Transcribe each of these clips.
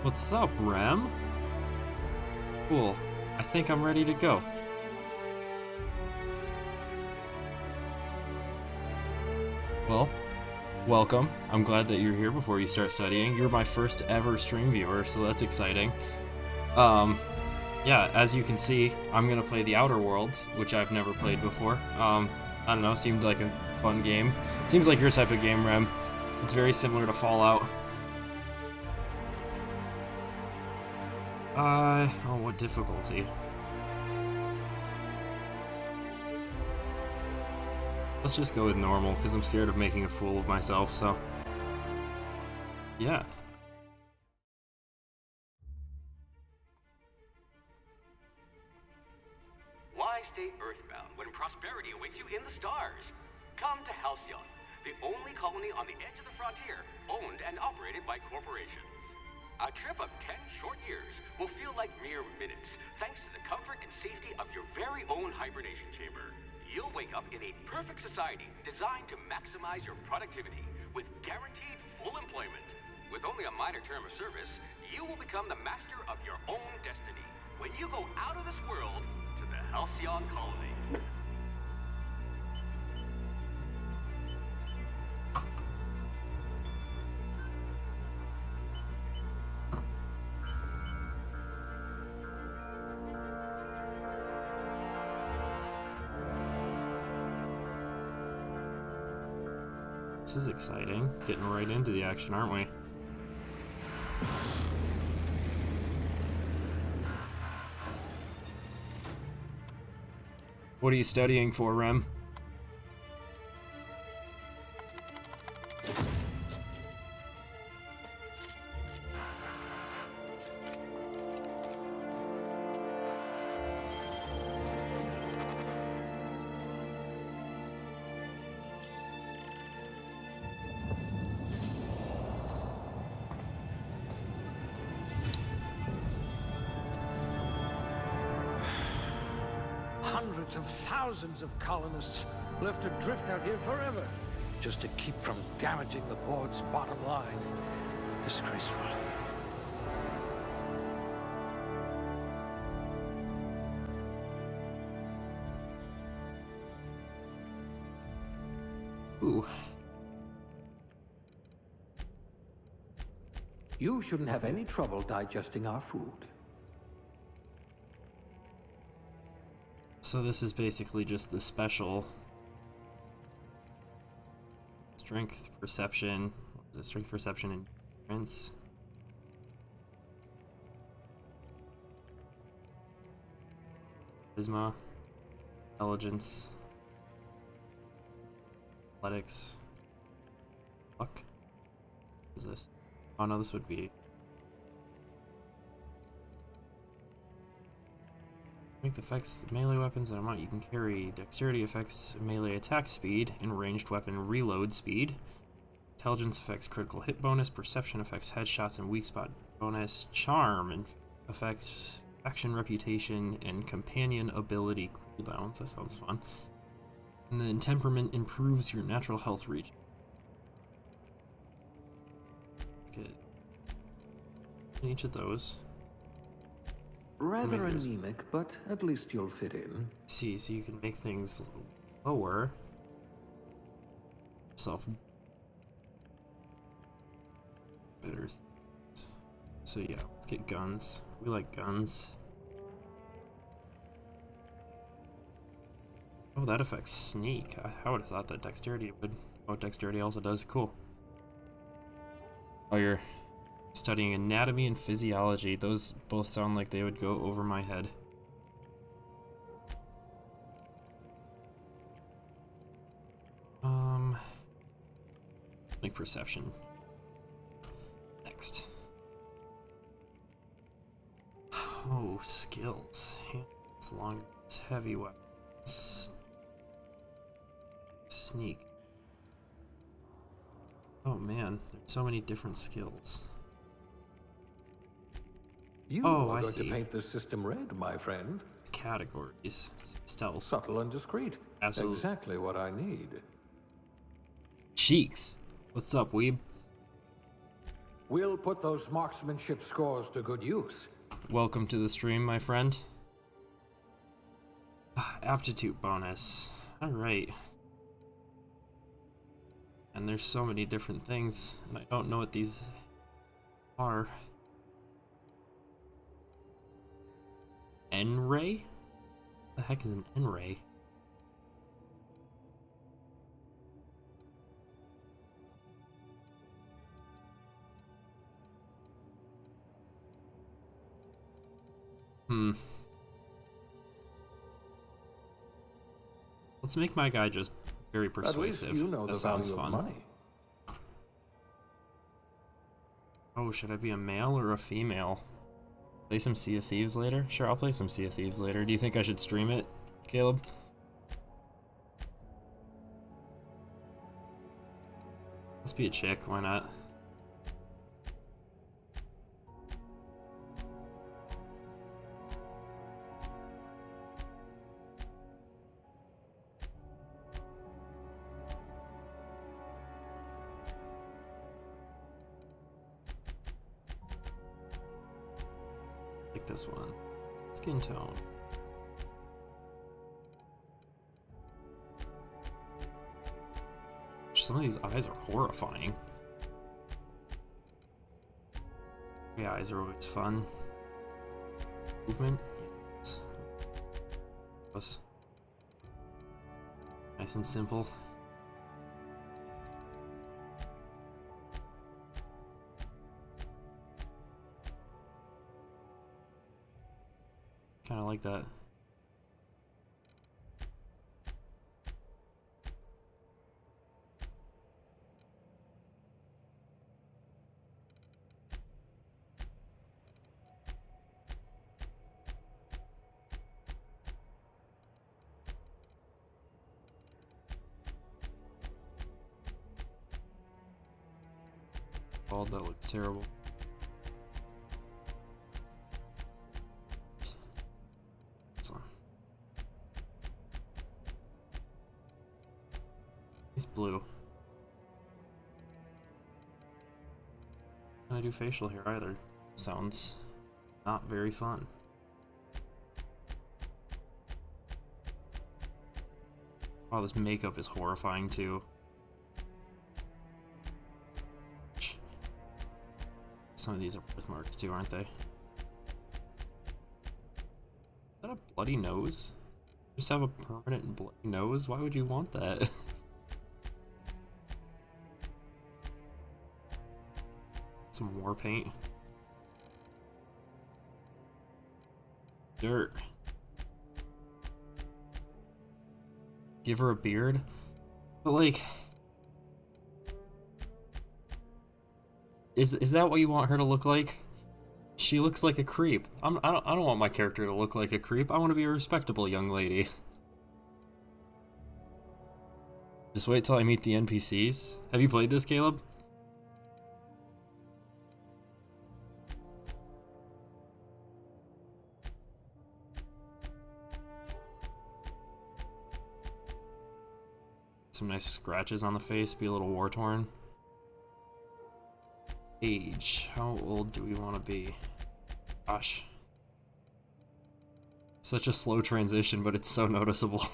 What's up, Rem? Cool. I think I'm ready to go. Well, welcome. I'm glad that you're here before you start studying. You're my first ever stream viewer, so that's exciting. Um, yeah, as you can see, I'm gonna play The Outer Worlds, which I've never played before. I don't know, seemed like a fun game. Seems like your type of game, Rem. It's very similar to Fallout. Oh, what difficulty? Let's just go with normal, because I'm scared of making a fool of myself, so... Yeah. Why stay earthbound when prosperity awaits you in the stars? Come to Halcyon, the only colony on the edge of the frontier, owned and operated by corporations. A trip of 10 short years will feel like mere minutes, thanks to the comfort and safety of your very own hibernation chamber. You'll wake up in a perfect society designed to maximize your productivity with guaranteed full employment. With only a minor term of service, you will become the master of your own destiny when you go out of this world to the Halcyon colony. This is exciting. Getting right into the action, aren't we? What are you studying for, Rem? Hundreds of thousands of colonists left adrift out here forever, just to keep from damaging the board's bottom line. Disgraceful. Ooh. You shouldn't have any trouble digesting our food. So this is basically just the special strength, perception. What is it? Strength, perception, and endurance. Charisma, intelligence, athletics. Luck. What is this? Oh no, this would be strength effects melee weapons and amount you can carry. Dexterity affects melee attack speed and ranged weapon reload speed. Intelligence affects critical hit bonus. Perception affects headshots and weak spot bonus. Charm and affects action, reputation, and companion ability cooldowns. That sounds fun. And then temperament improves your natural health regen. Good. Each of those. Rather anemic, but at least you'll fit in. See, so you can make things lower. Self better things. So yeah, let's get guns. We like guns. Oh, that affects sneak. I would have thought that dexterity would. Oh, dexterity also does. Cool. Oh, you're studying anatomy and physiology. Those both sound like they would go over my head. Like perception. Next. Oh, skills. Hands, long, heavy weapons. Sneak. Oh man, there's so many different skills. You Oh, are I going see. to paint this system red, my friend. Categories. Stealth. Subtle and discreet. Absolutely. Exactly what I need. Cheeks. What's up, weeb? We'll put those marksmanship scores to good use. Welcome to the stream, my friend. Aptitude bonus. Alright. And there's so many different things, and I don't know what these are. N-ray? What the heck is an N-ray? Let's make my guy just very persuasive. At least you know that the sounds value fun. of money. Oh, should I be a male or a female? Play some Sea of Thieves later? Sure, I'll play some Sea of Thieves later. Do you think I should stream it, Caleb? Let's be a chick, why not? Like this one. Skin tone. Some of these eyes are horrifying. The eyes are always fun. Movement? Yes. Was nice and simple. Kind of like that. Bald, that looks terrible. This one. He's blue. Can I do facial hair either? Sounds not very fun. Wow, this makeup is horrifying too. Some of these are birthmarks too, aren't they? Is that a bloody nose? Just have a permanent bloody nose? Why would you want that? Some war paint. Dirt. Give her a beard? But like... Is that what you want her to look like? She looks like a creep. I don't want my character to look like a creep. I want to be a respectable young lady. Just wait till I meet the NPCs. Have you played this, Caleb? Some nice scratches on the face, be a little war-torn. Age. How old do we want to be? Gosh. Such a slow transition, but it's so noticeable.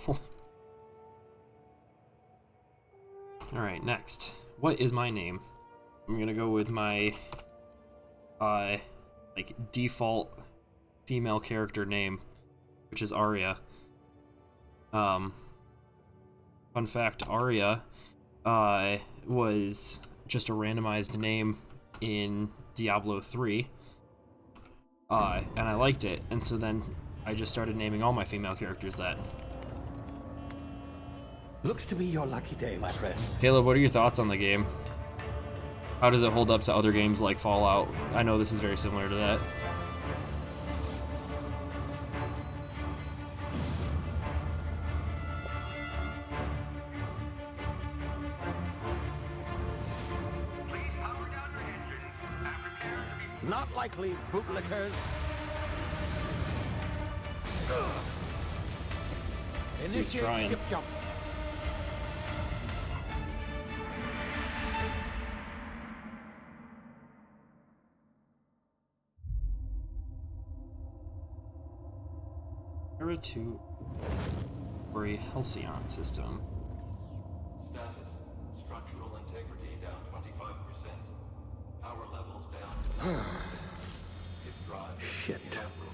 Alright, next. What is my name? I'm gonna go with my like default female character name, which is Arya. Fun fact, Arya was just a randomized name in Diablo 3, and I liked it, and so then I just started naming all my female characters that. Looks to be your lucky day, my friend. Caleb, what are your thoughts on the game? How does it hold up to other games like Fallout? I know this is very similar to that. Not likely, bootlickers. This dude's Initiate trying. skip jump. Era 2 or a Halcyon system. Status. Structural integrity down 25%. Power levels down 10%. Skip drive. Shit. Inoperable.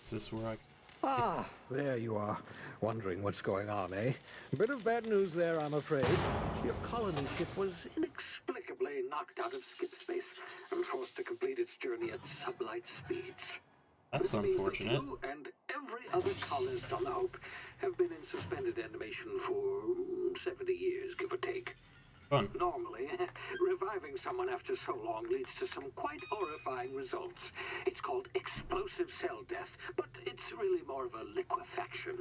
Is this where I... Ah, there you are. Wondering what's going on, eh? Bit of bad news there, I'm afraid. Your colony ship was inexplicably knocked out of skip space and forced to complete its journey at sublight speeds. That's This means that unfortunate. you and every other colonist on the Hope have been in suspended animation for 70 years, give or take. Fun. Normally, reviving someone after so long leads to some quite horrifying results. It's called explosive cell death, but it's really more of a liquefaction.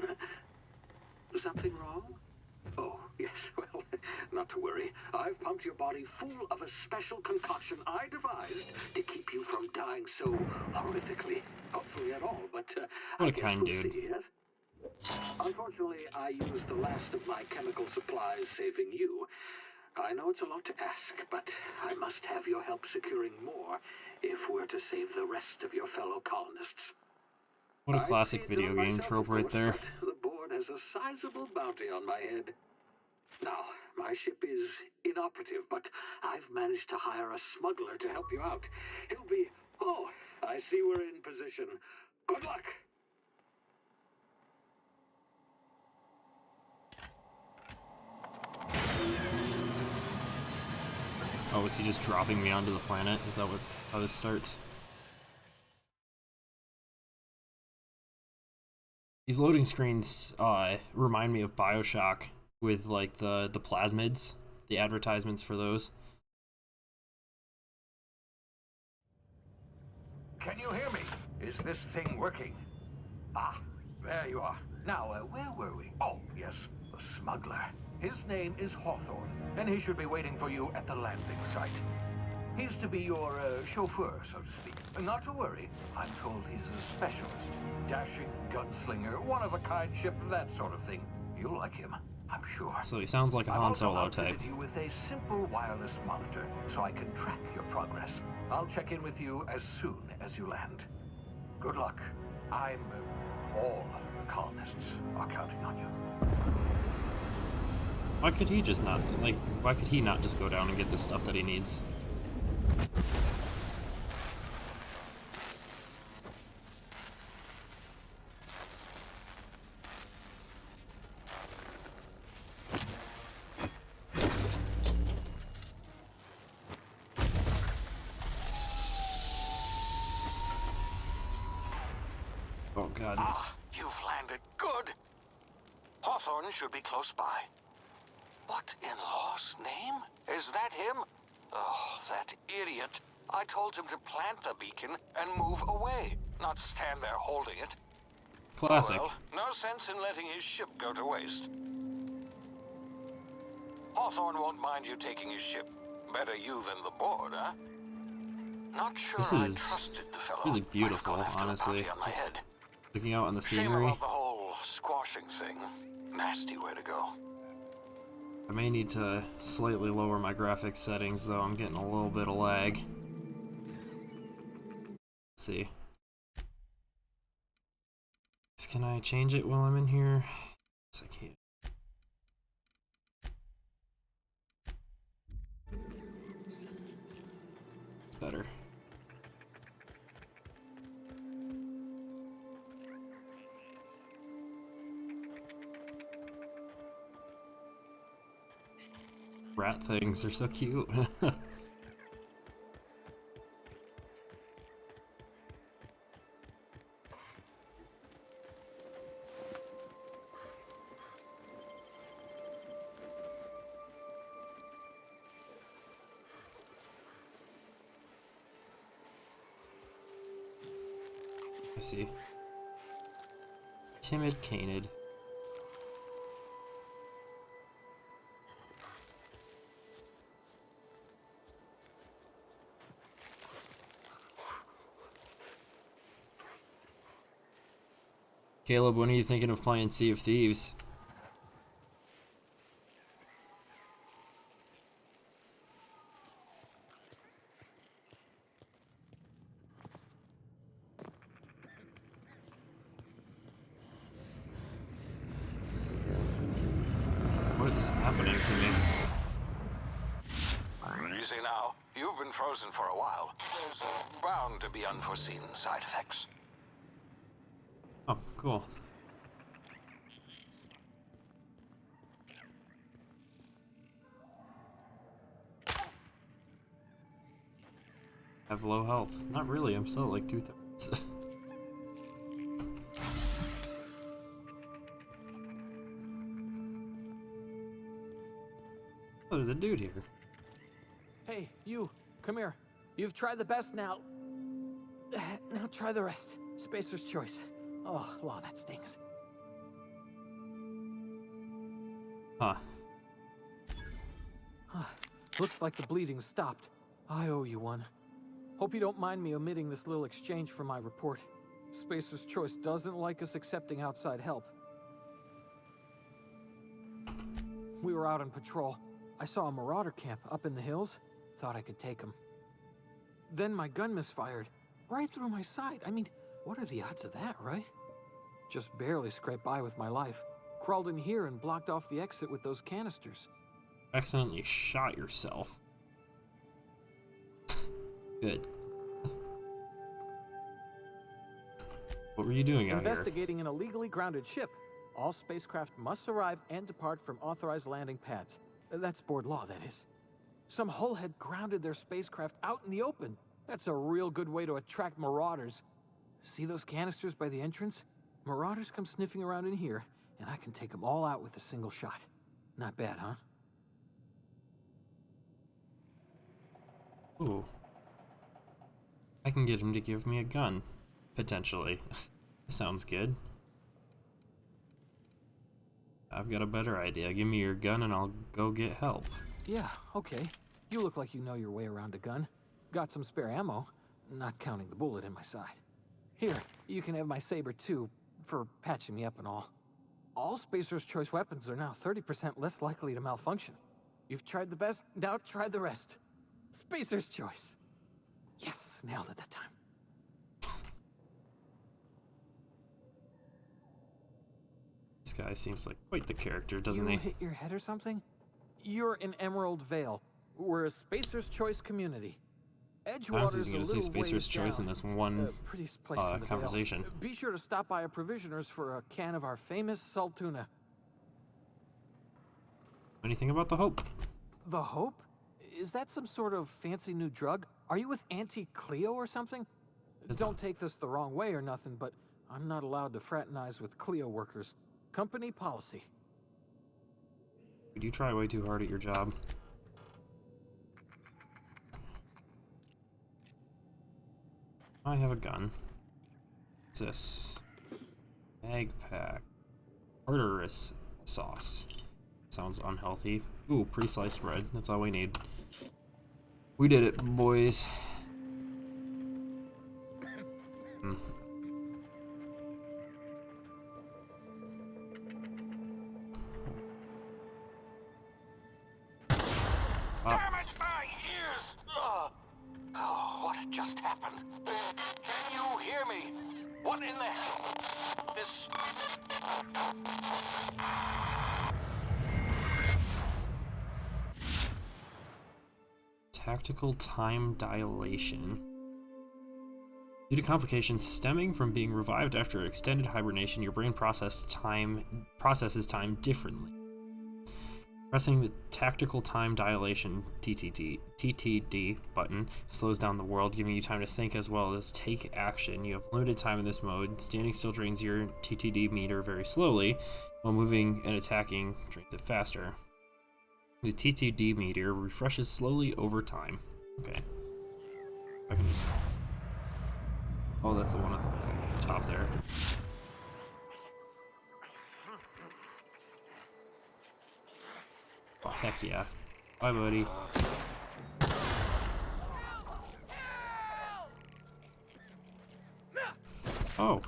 Something wrong? Oh, yes, well, not to worry. I've pumped your body full of a special concoction I devised to keep you from dying so horrifically. Hopefully at all, but What I a guess kind we'll dude. see, yes? Unfortunately, I used the last of my chemical supplies saving you. I know it's a lot to ask, but I must have your help securing more if we're to save the rest of your fellow colonists. What a I'd classic see it video done game myself, trope of right course, there. but the board has a sizable bounty on my head. Now, my ship is inoperative, but I've managed to hire a smuggler to help you out. He'll be... Oh, I see we're in position. Good luck! Oh, is he just dropping me onto the planet? Is that how this starts? These loading screens remind me of BioShock with like the plasmids, the advertisements for those. Can you hear me? Is this thing working? Ah, there you are. Now, where were we? Oh, yes, the smuggler. His name is Hawthorne, and he should be waiting for you at the landing site. He's to be your chauffeur, so to speak. Not to worry, I'm told he's a specialist. Dashing gunslinger, one-of-a-kind ship, that sort of thing. You'll like him, I'm sure. So he sounds like a I've Han also Solo type. outfitted you with a simple wireless monitor, so I can track your progress. I'll check in with you as soon as you land. Good luck. All the colonists are counting on you. Why could he just not, like, why could he not just go down and get the stuff that he needs? Oh god. Ah, you've landed. Good. Hawthorne should be close by. What in law's name? Is that him? Oh, that idiot. I told him to plant the beacon and move away, not stand there holding it. Classic. Well, no sense in letting his ship go to waste. Hawthorne won't mind you taking his ship. Better you than the board, huh? Not sure This I is trusted the fellow. really I've beautiful, gone after the honestly. bounty on my Just head. looking out on the Shame scenery. about the whole squashing thing. Nasty way to go. I may need to slightly lower my graphics settings, though. I'm getting a little bit of lag. Let's see. Can I change it while I'm in here? Yes, I can. It's better. Rat things are so cute. I see. Timid Canid. Caleb, when are you thinking of playing Sea of Thieves? What is happening to me? Easy now. You've been frozen for a while. There's bound to be unforeseen side effects. Oh, cool. Have low health. Not really, I'm still at like 2/3. Oh, there's a dude here. Hey, you, come here. You've tried the best now. Now try the rest. Spacer's choice. Oh, wow, that stings. Huh. Looks like the bleeding stopped. I owe you one. Hope you don't mind me omitting this little exchange from my report. Spacer's choice doesn't like us accepting outside help. We were out on patrol. I saw a marauder camp up in the hills. Thought I could take him. Then my gun misfired. Right through my side. I mean, what are the odds of that, right? Just barely scraped by with my life. Crawled in here and blocked off the exit with those canisters. Accidentally shot yourself. Good. What were you doing out here? Investigating an illegally grounded ship. All spacecraft must arrive and depart from authorized landing pads. That's board law, that is. Some hull had grounded their spacecraft out in the open. That's a real good way to attract marauders. See those canisters by the entrance? Marauders come sniffing around in here, and I can take them all out with a single shot. Not bad, huh? Ooh. I can get him to give me a gun. Potentially. Sounds good. I've got a better idea. Give me your gun and I'll go get help. Yeah, okay. You look like you know your way around a gun. Got some spare ammo, not counting the bullet in my side. Here, you can have my saber too, for patching me up and all. All Spacer's Choice weapons are now 30% less likely to malfunction. You've tried the best, now try the rest. Spacer's Choice. Yes, nailed it that time. This guy seems like quite the character, doesn't You he? hit your head or something? You're in Emerald Vale. We're a Spacer's Choice community. I was Edgewater's going a to see little Spacer's ways Choice in down. this one Prettiest place in the Vale. conversation. Be sure to stop by a Provisioners for a can of our famous salt tuna. Anything about the Hope? The Hope? Is that some sort of fancy new drug? Are you with Auntie Cleo or something? Don't take this the wrong way or nothing, but I'm not allowed to fraternize with Cleo workers. Company policy. You try way too hard at your job. I have a gun. What's this? Egg pack. Arteris sauce. Sounds unhealthy. Ooh, pre-sliced bread. That's all we need. We did it, boys. Damage my ears! Oh, what just happened? Can you hear me? What in the... This... Tactical time dilation. Due to complications stemming from being revived after extended hibernation, your brain processes time differently. Pressing the tactical time dilation (TTD) button slows down the world, giving you time to think as well as take action. You have limited time in this mode. Standing still drains your TTD meter very slowly, while moving and attacking drains it faster. The TTD meter refreshes slowly over time. Okay. I can just... Oh, that's the one at the top there. Oh, heck yeah. Bye, buddy. Oh.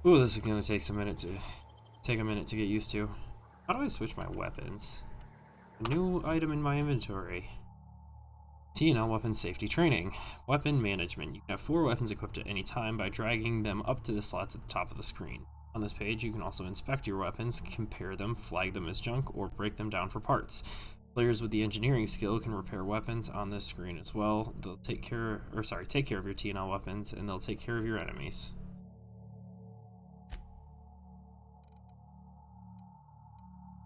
Ooh, this is gonna take a minute to get used to. How do I switch my weapons? A new item in my inventory. TNL Weapon Safety Training. Weapon Management. You can have 4 weapons equipped at any time by dragging them up to the slots at the top of the screen. On this page, you can also inspect your weapons, compare them, flag them as junk, or break them down for parts. Players with the engineering skill can repair weapons on this screen as well. They'll take care of your TNL weapons, and they'll take care of your enemies.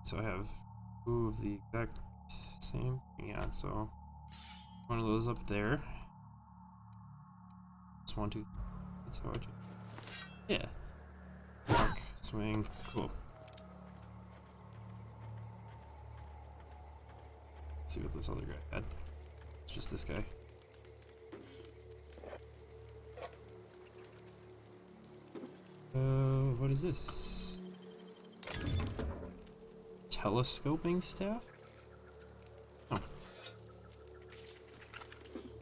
So I have 2 of the exact same. Yeah, so one of those up there. Just 1, 2. That's how I do. Yeah. Walk, swing, cool. Let's see what this other guy had. It's just this guy. What is this? Telescoping staff? Oh.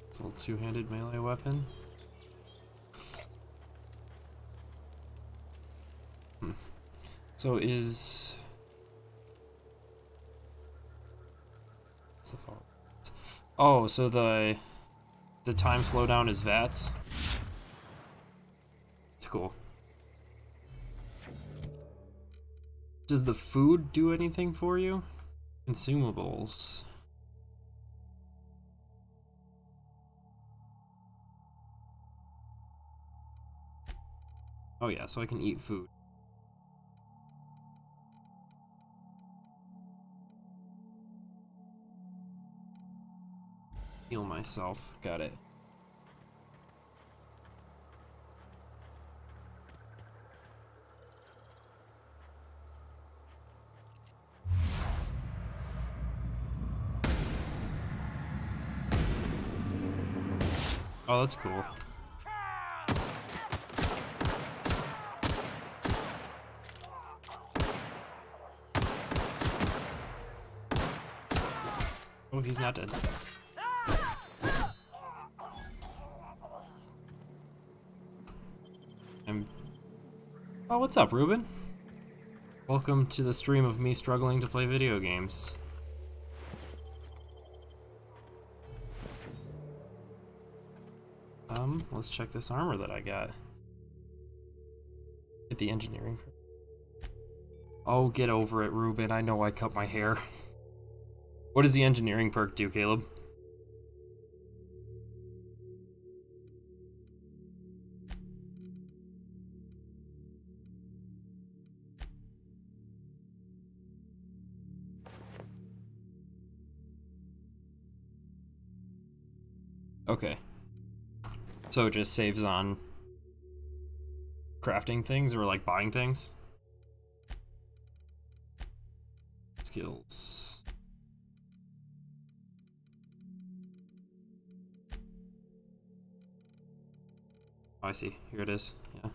It's a little two-handed melee weapon. So is... What's the fault? Oh, so the time slowdown is VATS? It's cool. Does the food do anything for you? Consumables. Oh yeah, so I can eat food. Heal myself. Got it. Oh, that's cool. Oh, he's not dead. Oh, what's up, Ruben? Welcome to the stream of me struggling to play video games. Let's check this armor that I got. Get the engineering. Oh, get over it, Ruben. I know I cut my hair. What does the engineering perk do, Caleb? Okay. So it just saves on crafting things or like buying things? Skills. Oh, I see. Here it is. Yeah.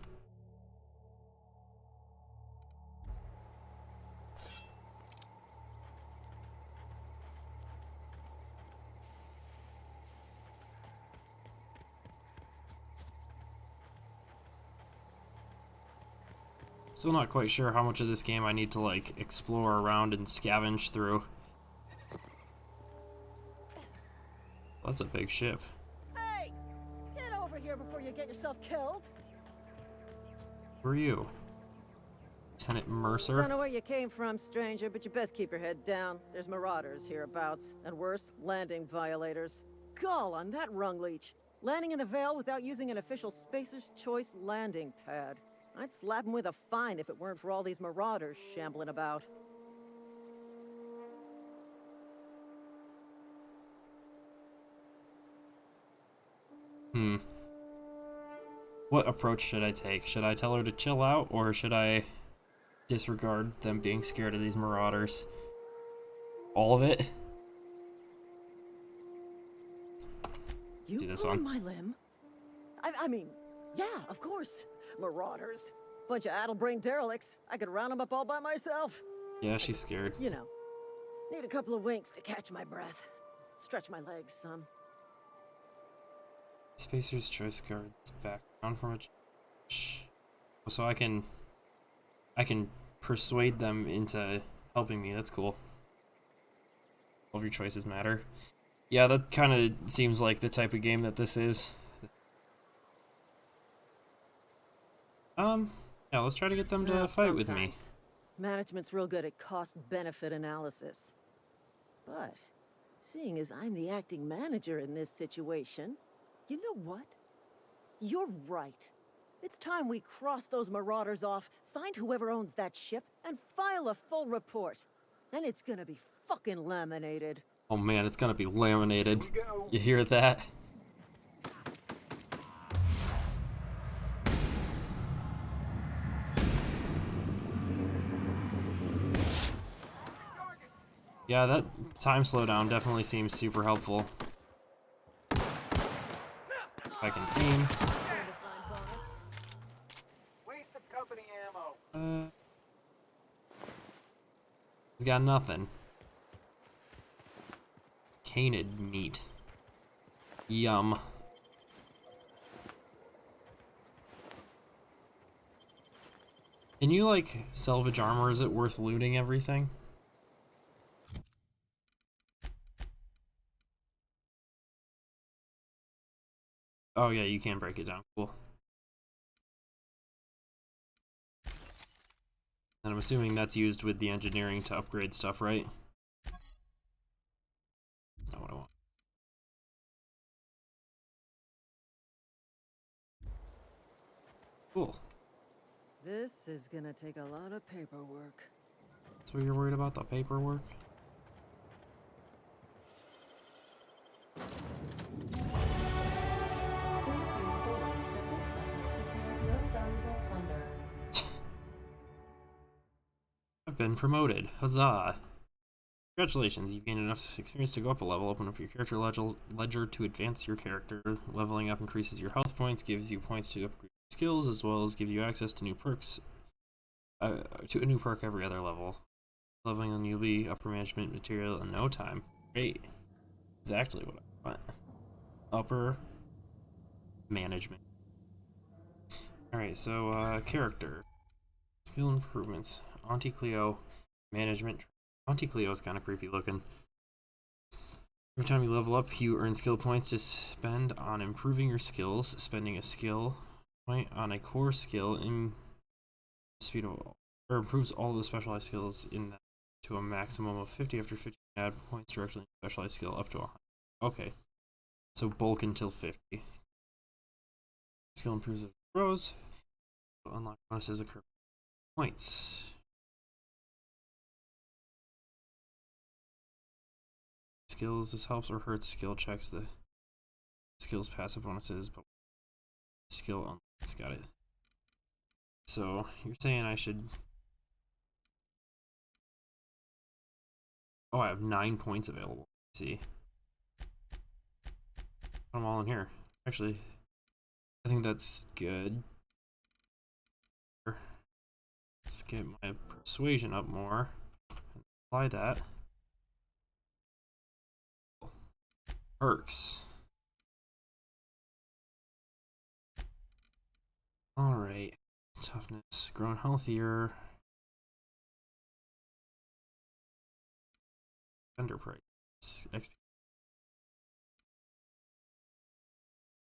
Still not quite sure how much of this game I need to like explore around and scavenge through. That's a big ship. Hey! Get over here before you get yourself killed. Who are you? Lieutenant Mercer? Don't know where you came from, stranger, but you best keep your head down. There's marauders hereabouts, and worse, landing violators. Gall on that rung leech. Landing in the Vale without using an official Spacer's Choice landing pad. I'd slap him with a fine if it weren't for all these marauders shambling about. What approach should I take? Should I tell her to chill out, or should I disregard them being scared of these marauders? All of it? You Do this pulling one. my limb? I mean, yeah, of course. Marauders. Bunch of addle-brained derelicts. I could round them up all by myself. Yeah, she's scared. You know, need a couple of winks to catch my breath. Stretch my legs some. Spacer's Choice guards background from a... So I can persuade them into helping me. That's cool. All of your choices matter. Yeah, that kind of seems like the type of game that this is. Yeah, let's try to get them to Well, fight with me. sometimes. Management's real good at cost-benefit analysis. But, seeing as I'm the acting manager in this situation, you know what? You're right. It's time we cross those marauders off, find whoever owns that ship, and file a full report. And it's gonna be fucking laminated. Oh man, it's gonna be laminated. You hear that? Yeah, that time slowdown definitely seems super helpful. If I can aim. Waste of company ammo. He's got nothing. Canid meat. Yum. Can you, like, salvage armor? Is it worth looting everything? Oh yeah, you can break it down. Cool. And I'm assuming that's used with the engineering to upgrade stuff, right? That's not what I want. Cool. This is gonna take a lot of paperwork. That's what you're worried about, the paperwork? I've been promoted. Huzzah! Congratulations, you've gained enough experience to go up a level. Open up your character ledger to advance your character. Leveling up increases your health points, gives you points to upgrade your skills, as well as give you access to new perks. To a new perk every other level. Leveling on you'll be upper management material in no time. Great. Exactly what I want. Upper management. Alright, so character. Skill improvements. Auntie Cleo. Management. Auntie Cleo is kind of creepy looking. Every time you level up, you earn skill points to spend on improving your skills. Spending a skill point on a core skill in speed of, or improves all the specialized skills in that to a maximum of 50 after 50. Add points directly in specialized skill up to 100. Okay. So bulk until 50. Skill improves as it grows. Unlock bonuses occur. Points. Skills, this helps or hurts skill checks. The skills passive bonuses, but skill unlocks. Got it. So you're saying I should... Oh, I have 9 points available. Let's see. Put them all in here. Actually, I think that's good. Let's get my persuasion up more. And apply that. Perks. Alright. Toughness. Grown healthier. Vendor price. XP.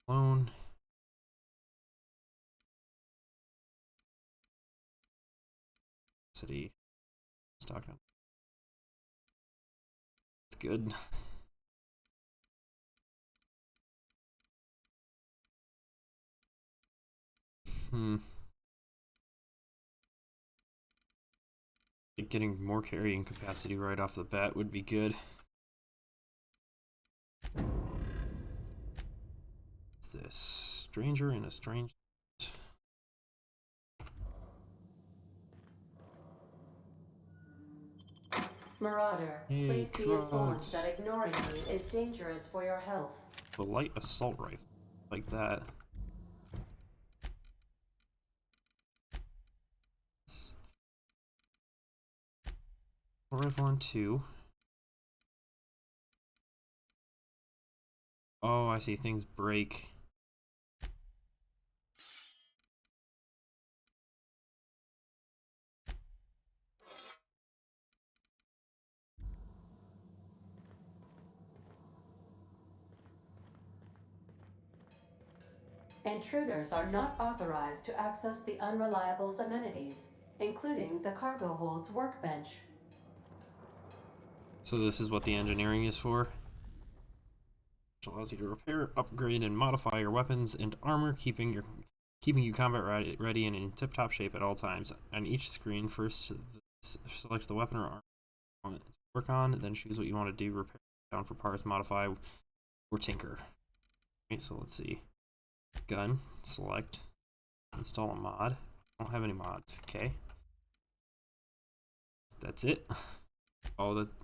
Loan. City. Stock on. It's good. Getting more carrying capacity right off the bat would be good. What's this? Stranger in a strange... Marauder, Hey, please be informed drugs. that ignoring me is dangerous for your health. A light assault rifle. Like that. Rifle on 2. Oh, I see. Things break. Intruders are not authorized to access the Unreliable's amenities, including the cargo hold's workbench. So this is what the engineering is for. Which allows you to repair, upgrade, and modify your weapons and armor, keeping you combat ready and in tip-top shape at all times. On each screen, first select the weapon or armor you want to work on, then choose what you want to do, repair, down for parts, modify, or tinker. Okay, so let's see. Gun, select, install a mod. I don't have any mods, okay. That's it. Oh, that's...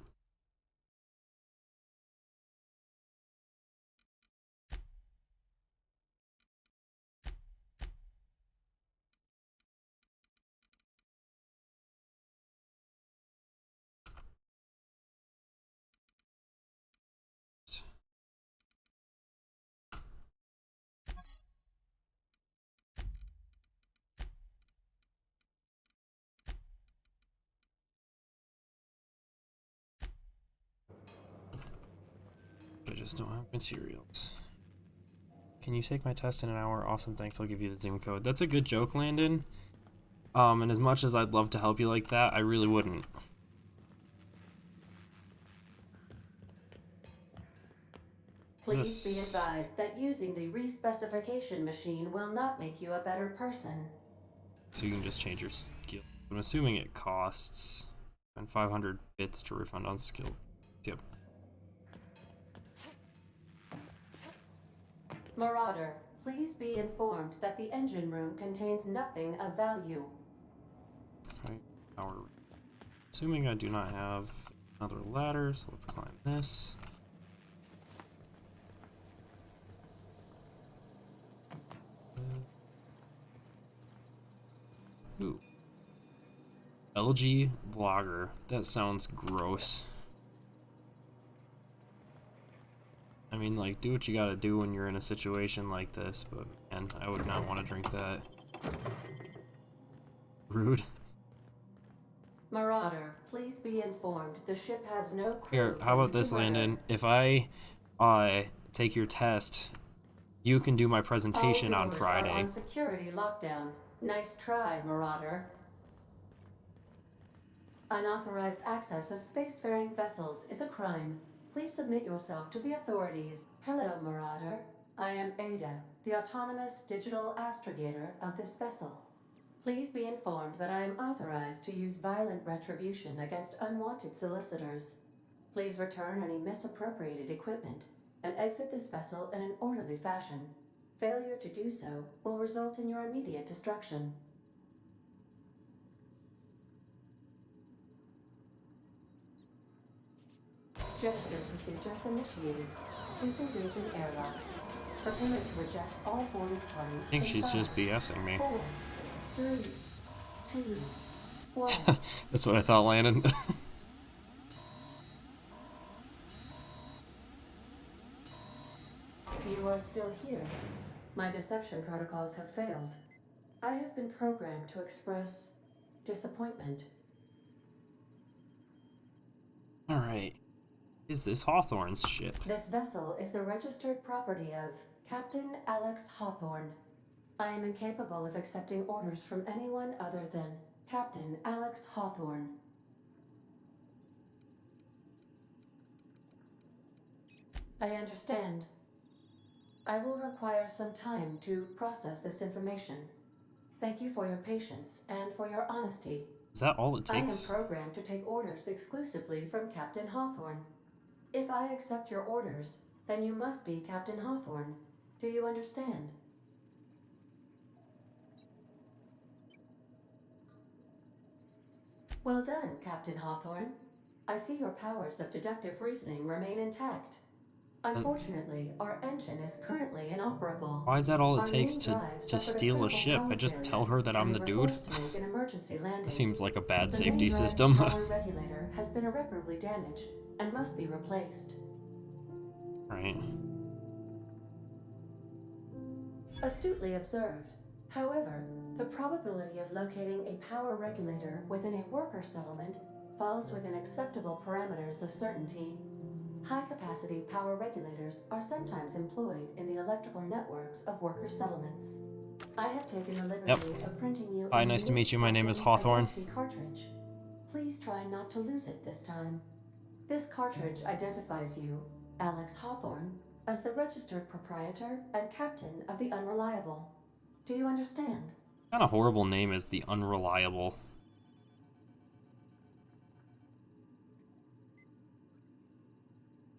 I just don't have materials. Can you take my test in an hour? Awesome, thanks. I'll give you the Zoom code. That's a good joke, Landon. And as much as I'd love to help you like that, I really wouldn't. Please be advised that using the respecification machine will not make you a better person. So you can just change your skill. I'm assuming it costs and 500 bits to refund on skill. Yep. Marauder, please be informed that the engine room contains nothing of value. Okay. Assuming I do not have another ladder, so let's climb this. Ooh. LG Vlogger. That sounds gross. I mean, like, do what you gotta do when you're in a situation like this, but man, I would not want to drink that. Rude. Marauder, please be informed the ship has no crew. Here, how about this, Landon? If I take your test, you can do my presentation on Friday. On security lockdown. Nice try, Marauder. Unauthorized access of spacefaring vessels is a crime. Please submit yourself to the authorities. Hello, Marauder. I am Ada, the autonomous digital astrogator of this vessel. Please be informed that I am authorized to use violent retribution against unwanted solicitors. Please return any misappropriated equipment and exit this vessel in an orderly fashion. Failure to do so will result in your immediate destruction. Jetstream procedures initiated. Disengaging airlocks. Preparing to reject all boarding parties. I think she's just BSing me. 4, 3, 2, 1. That's what I thought, Landon. You are still here. My deception protocols have failed. I have been programmed to express disappointment. Alright. Is this Hawthorne's ship? This vessel is the registered property of Captain Alex Hawthorne. I am incapable of accepting orders from anyone other than Captain Alex Hawthorne. I understand. I will require some time to process this information. Thank you for your patience and for your honesty. Is that all it takes? I am programmed to take orders exclusively from Captain Hawthorne. If I accept your orders, then you must be Captain Hawthorne. Do you understand? Well done, Captain Hawthorne. I see your powers of deductive reasoning remain intact. Unfortunately, our engine is currently inoperable. Why is that all Our it takes main drives to suffered steal a critical ship? power I just failure, tell her that I'm and the we were dude? forced to make an emergency landing. That seems like a bad The safety main drive system. power regulator has been irreparably damaged and must be replaced. Right. Astutely observed. However, the probability of locating a power regulator within a worker settlement falls within acceptable parameters of certainty. High-capacity power regulators are sometimes employed in the electrical networks of worker settlements. I have taken the liberty of printing you Hi, a nice to new meet you. My name is Captain's Hawthorne. Identity cartridge. Please try not to lose it this time. This cartridge identifies you, Alex Hawthorne, as the registered proprietor and captain of the Unreliable. Do you understand? What kind of horrible name is the Unreliable?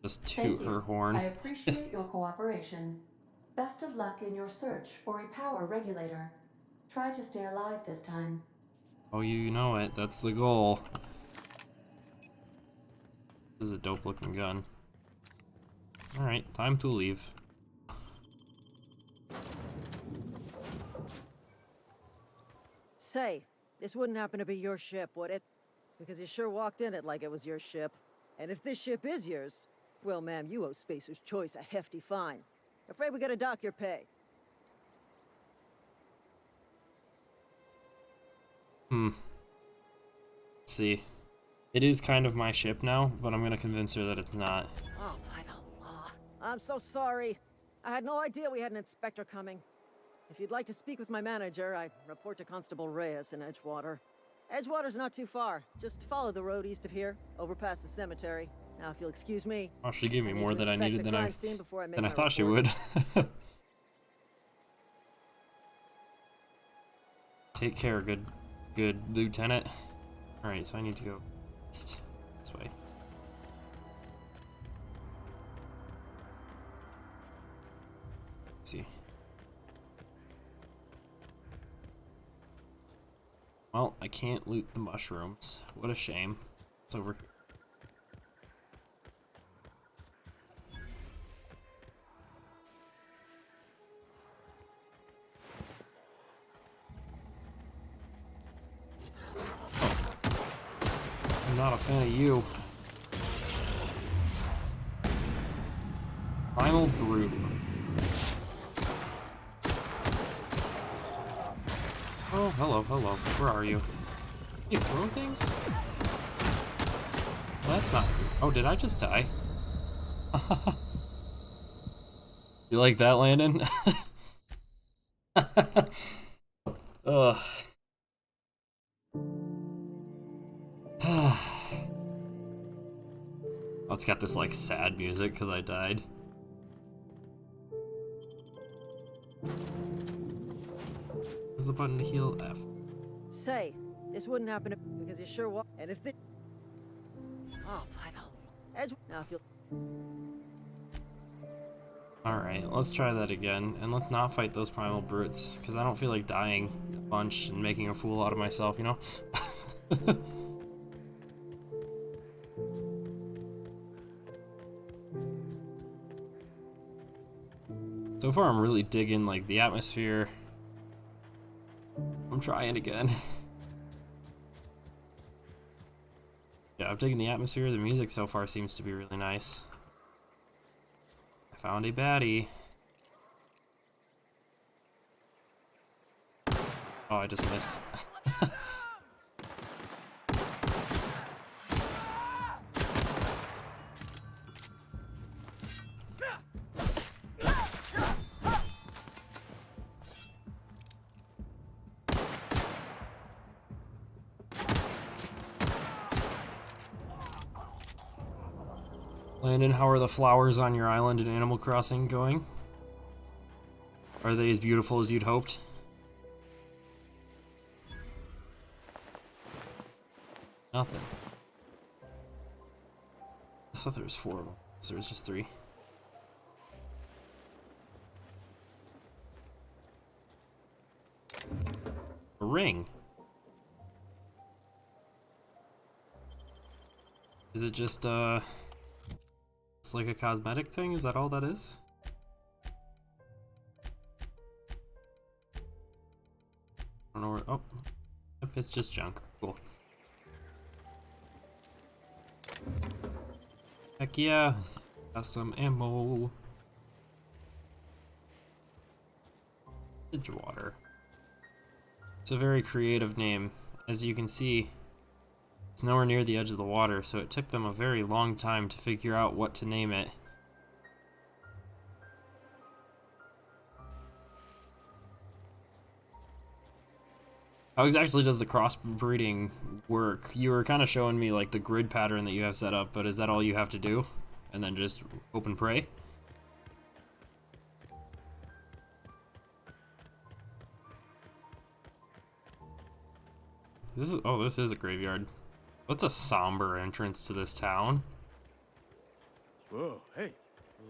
Just Thank toot you. her horn. I appreciate your cooperation. Best of luck in your search for a power regulator. Try to stay alive this time. Oh, you know it. That's the goal. This is a dope looking gun. Alright, time to leave. Say, this wouldn't happen to be your ship, would it? Because you sure walked in it like it was your ship. And if this ship is yours, well, ma'am, you owe Spacer's Choice a hefty fine. Afraid we gotta dock your pay. Let's see. It is kind of my ship now, but I'm gonna convince her that it's not. Oh, by the law. I'm so sorry. I had no idea we had an inspector coming. If you'd like to speak with my manager, I'd report to Constable Reyes in Edgewater. Edgewater's not too far. Just follow the road east of here, over past the cemetery. Now, if you'll excuse me. Oh, she gave me I need more to than I inspect needed the than crime scene before I make my thought she report. would. Take care, good lieutenant. Alright, so I need to go east. This way. Let's see. Well, I can't loot the mushrooms. What a shame. It's over here. I'm not a fan of you. Primal Brew. Oh, hello. Where are you? You throw things? Well, that's not good. Oh, did I just die? You like that, Landon? Ugh. Oh, it's got this like sad music because I died. Where's the button to heal? F. Say, this wouldn't happen because you sure walk. And if the. Oh, by the Edge. Now, if you'll. Alright, let's try that again. And let's not fight those primal brutes, because I don't feel like dying a bunch and making a fool out of myself, you know? So far I'm really digging like the atmosphere. I'm trying again. Yeah, I'm digging the atmosphere. The music so far seems to be really nice. I found a baddie. Oh, I just missed. Landon, how are the flowers on your island in Animal Crossing going? Are they as beautiful as you'd hoped? Nothing. I thought there was 4 of them. So there was just 3. A ring. Is it just, it's like a cosmetic thing? Is that all that is? I don't know where, oh. Yep, it's just junk. Cool. Heck yeah. Got some ammo. Edgewater. It's a very creative name. As you can see, It's nowhere near the edge of the water, so it took them a very long time to figure out what to name it. How exactly does the crossbreeding work? You were kind of showing me like the grid pattern that you have set up, but is that all you have to do? And then just hope and pray? This is a graveyard. What's a somber entrance to this town? Whoa, hey,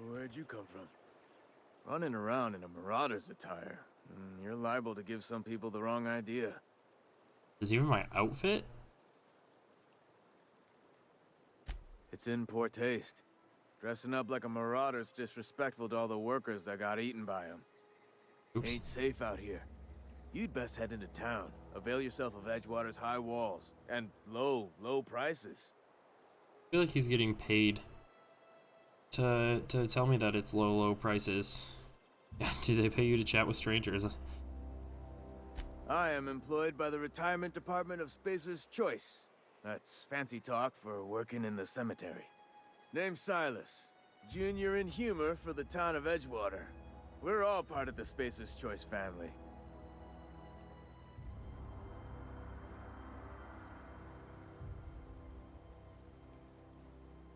where'd you come from? Running around in a marauder's attire. You're liable to give some people the wrong idea. Is even my outfit? It's in poor taste. Dressing up like a marauder's disrespectful to all the workers that got eaten by them. Oops. Ain't safe out here. You'd best head into town. Avail yourself of Edgewater's high walls and low prices. I feel like he's getting paid to tell me that it's low prices. Yeah, do they pay you to chat with strangers? I am employed by the Retirement Department of Spacer's Choice. That's fancy talk for working in the cemetery. Name's Silas, junior in humor for the town of Edgewater. We're all part of the Spacer's Choice family.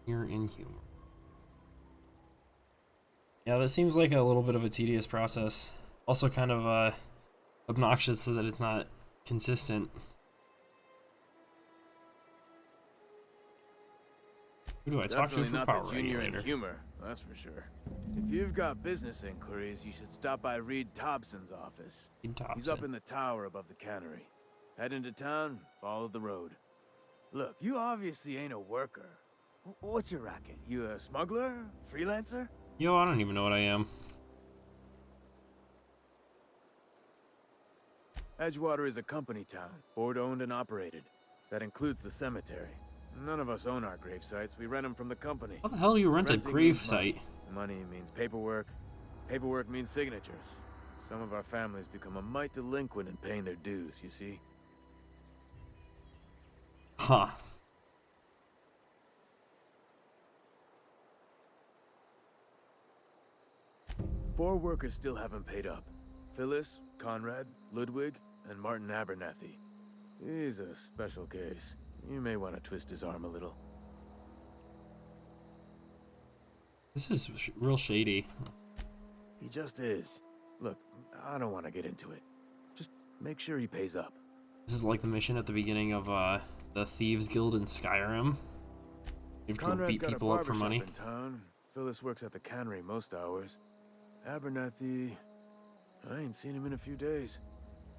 You're in humor. Yeah, that seems like a little bit of a tedious process. Also kind of obnoxious so that it's not consistent. Who do I talk to for power regulator? Humor, that's for sure. If you've got business inquiries, you should stop by Reed Thompson's office. Reed Thompson. He's up in the tower above the cannery. Head into town, follow the road. Look, you obviously ain't a worker. What's your racket? You a smuggler? Freelancer? Yo, I don't even know what I am. Edgewater is a company town, board-owned and operated. That includes the cemetery. None of us own our grave sites. We rent them from the company. How the hell do you rent a Renting grave means site? Money means paperwork. Paperwork means signatures. Some of our families become a mite delinquent in paying their dues, you see? Huh. Four workers still haven't paid up. Phyllis, Conrad, Ludwig, and Martin Abernathy. He's a special case. You may want to twist his arm a little. This is real shady. He just is. Look, I don't want to get into it. Just make sure he pays up. This is like the mission at the beginning of the Thieves Guild in Skyrim. You have to go Conrad's beat got a people up for barbershop money. in town. Phyllis works at the cannery most hours. Abernathy, I ain't seen him in a few days.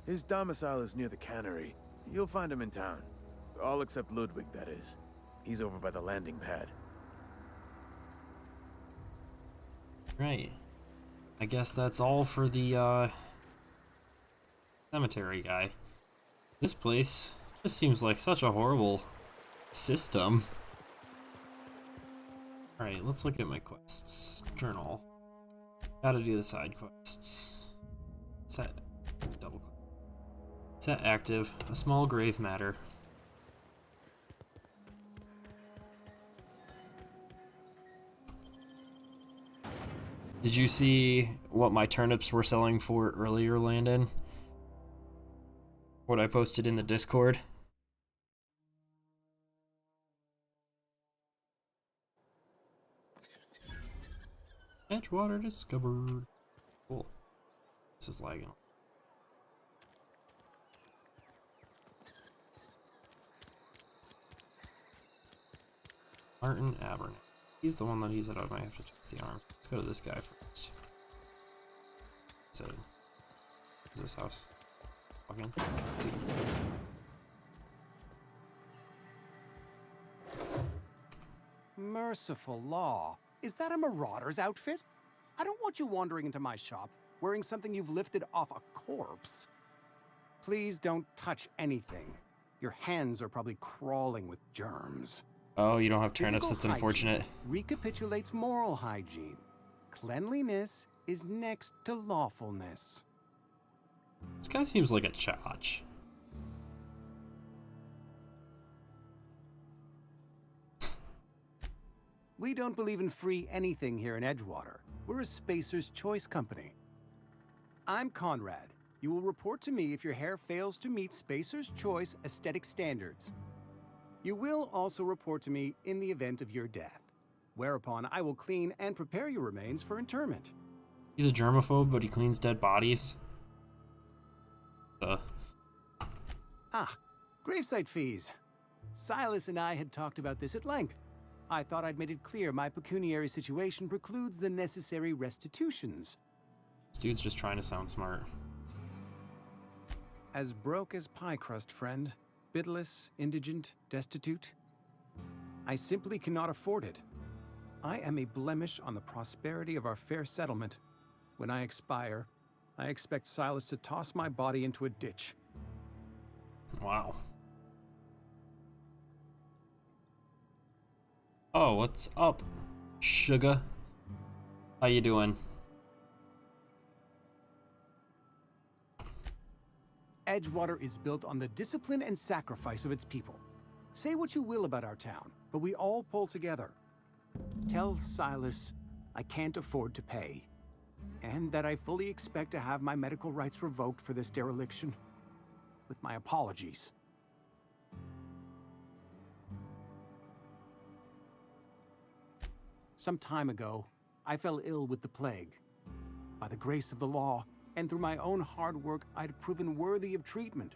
His domicile is near the cannery. You'll find him in town. All except Ludwig, that is. He's over by the landing pad. Right. I guess that's all for the cemetery guy. This place just seems like such a horrible system. Alright, let's look at my quests. Journal. Gotta do the side quests. Set. Double click. Set active. A small grave matter. Did you see what my turnips were selling for earlier, Landon? What I posted in the Discord? Edgewater discovered. Cool. This is lagging. Martin Abernathy. He's the one that he said I might have to twist the arms. Let's go to this guy first. So, is this house? Walk in. Let's see. Merciful law. Is that a marauder's outfit? I don't want you wandering into my shop wearing something you've lifted off a corpse. Please don't touch anything. Your hands are probably crawling with germs. Oh, you don't have turnips. Physical That's unfortunate. hygiene recapitulates moral hygiene. Cleanliness is next to lawfulness. This guy seems like a chotch. We don't believe in free anything here in Edgewater. We're a Spacer's Choice company. I'm Conrad. You will report to me if your hair fails to meet Spacer's Choice aesthetic standards. You will also report to me in the event of your death, whereupon I will clean and prepare your remains for interment. He's a germaphobe, but he cleans dead bodies. Gravesite fees. Silas and I had talked about this at length. I thought I'd made it clear my pecuniary situation precludes the necessary restitutions. This dude's just trying to sound smart. As broke as pie crust, friend. Bidless, indigent, destitute. I simply cannot afford it. I am a blemish on the prosperity of our fair settlement. When I expire, I expect Silas to toss my body into a ditch. Wow. Oh, what's up, sugar? How you doing? Edgewater is built on the discipline and sacrifice of its people. Say what you will about our town, but we all pull together. Tell Silas I can't afford to pay, and that I fully expect to have my medical rights revoked for this dereliction. With my apologies. Some time ago, I fell ill with the plague. By the grace of the law, and through my own hard work, I'd proven worthy of treatment.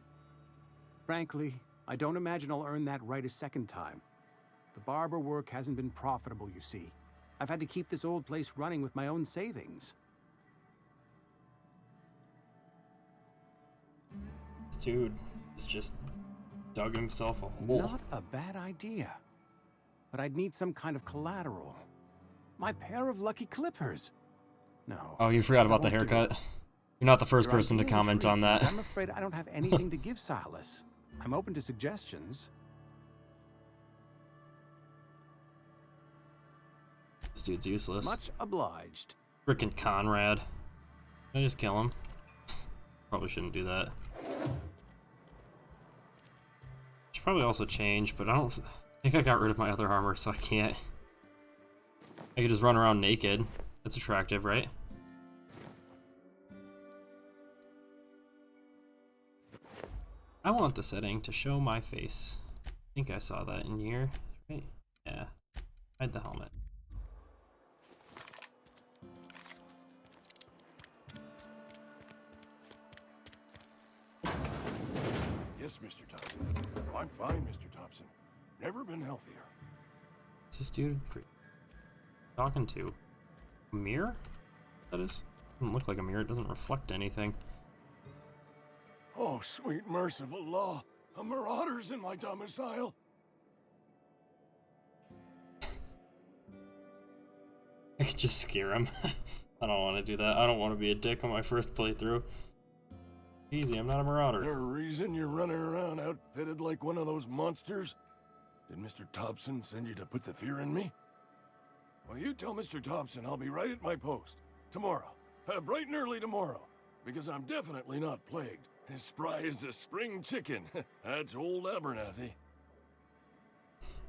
Frankly, I don't imagine I'll earn that right a second time. The barber work hasn't been profitable, you see. I've had to keep this old place running with my own savings. This dude has just dug himself a hole. Not a bad idea. But I'd need some kind of collateral. My pair of lucky clippers. No. Oh, you forgot about the I won't do haircut. it. You're not the first You're person to ideally comment on intrigued, that. but I'm afraid I don't have anything to give Silas. I'm open to suggestions. This dude's useless. Much obliged. Frickin' Conrad. Can I just kill him? Probably shouldn't do that. Should probably also change, but I think I got rid of my other armor, so I can't. I could just run around naked. That's attractive, right? I want the setting to show my face. I think I saw that in here, right? Yeah. Hide the helmet. Yes, Mr. Thompson. I'm fine, Mr. Thompson. Never been healthier. What's this dude talking to? A mirror? That is? Doesn't look like a mirror. It doesn't reflect anything. Oh, sweet merciful law. A marauder's in my domicile. I could just scare him. I don't want to do that. I don't want to be a dick on my first playthrough. Easy, I'm not a marauder. There's a reason you're running around outfitted like one of those monsters? Did Mr. Thompson send you to put the fear in me? Well, you tell Mr. Thompson I'll be right at my post. Tomorrow. Bright and early tomorrow. Because I'm definitely not plagued. As spry as a spring chicken. That's old Abernathy.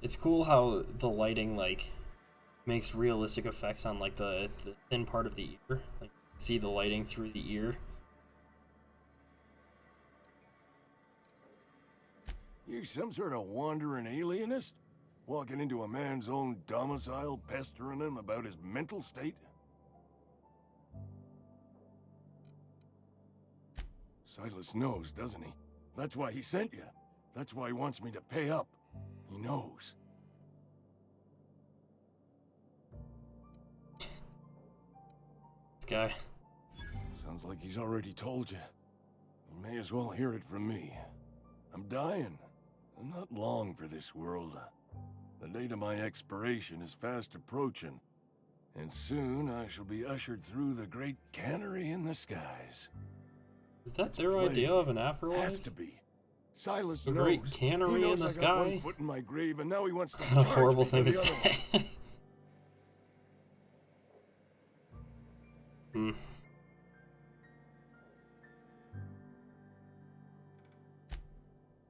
It's cool how the lighting, like, makes realistic effects on, like, the thin part of the ear. Like, see the lighting through the ear. You some sort of wandering alienist? Walking into a man's own domicile, pestering him about his mental state? Silas knows, doesn't he? That's why he sent you. That's why he wants me to pay up. He knows. This guy. Sounds like he's already told you. You may as well hear it from me. I'm dying. I'm not long for this world. The date of my expiration is fast approaching. And soon I shall be ushered through the great cannery in the skies. Is that their idea of an afterlife? Has to be. Silas The knows. great cannery He knows in the I got sky? one foot in my grave, and now he wants to What kind of charge horrible me for thing the is other one. that? Hmm.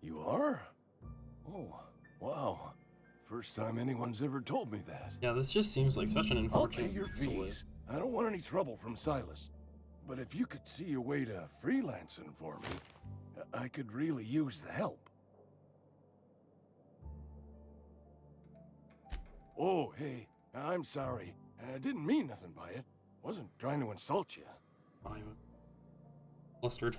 You are? Oh, wow. first time anyone's ever told me that. Yeah, this just seems like such an I'll pay unfortunate your story. fees. I don't want any trouble from Silas. But if you could see a way to freelancing for me, I could really use the help. Oh, hey, I'm sorry. I didn't mean nothing by it. Wasn't trying to insult you. I'm flustered.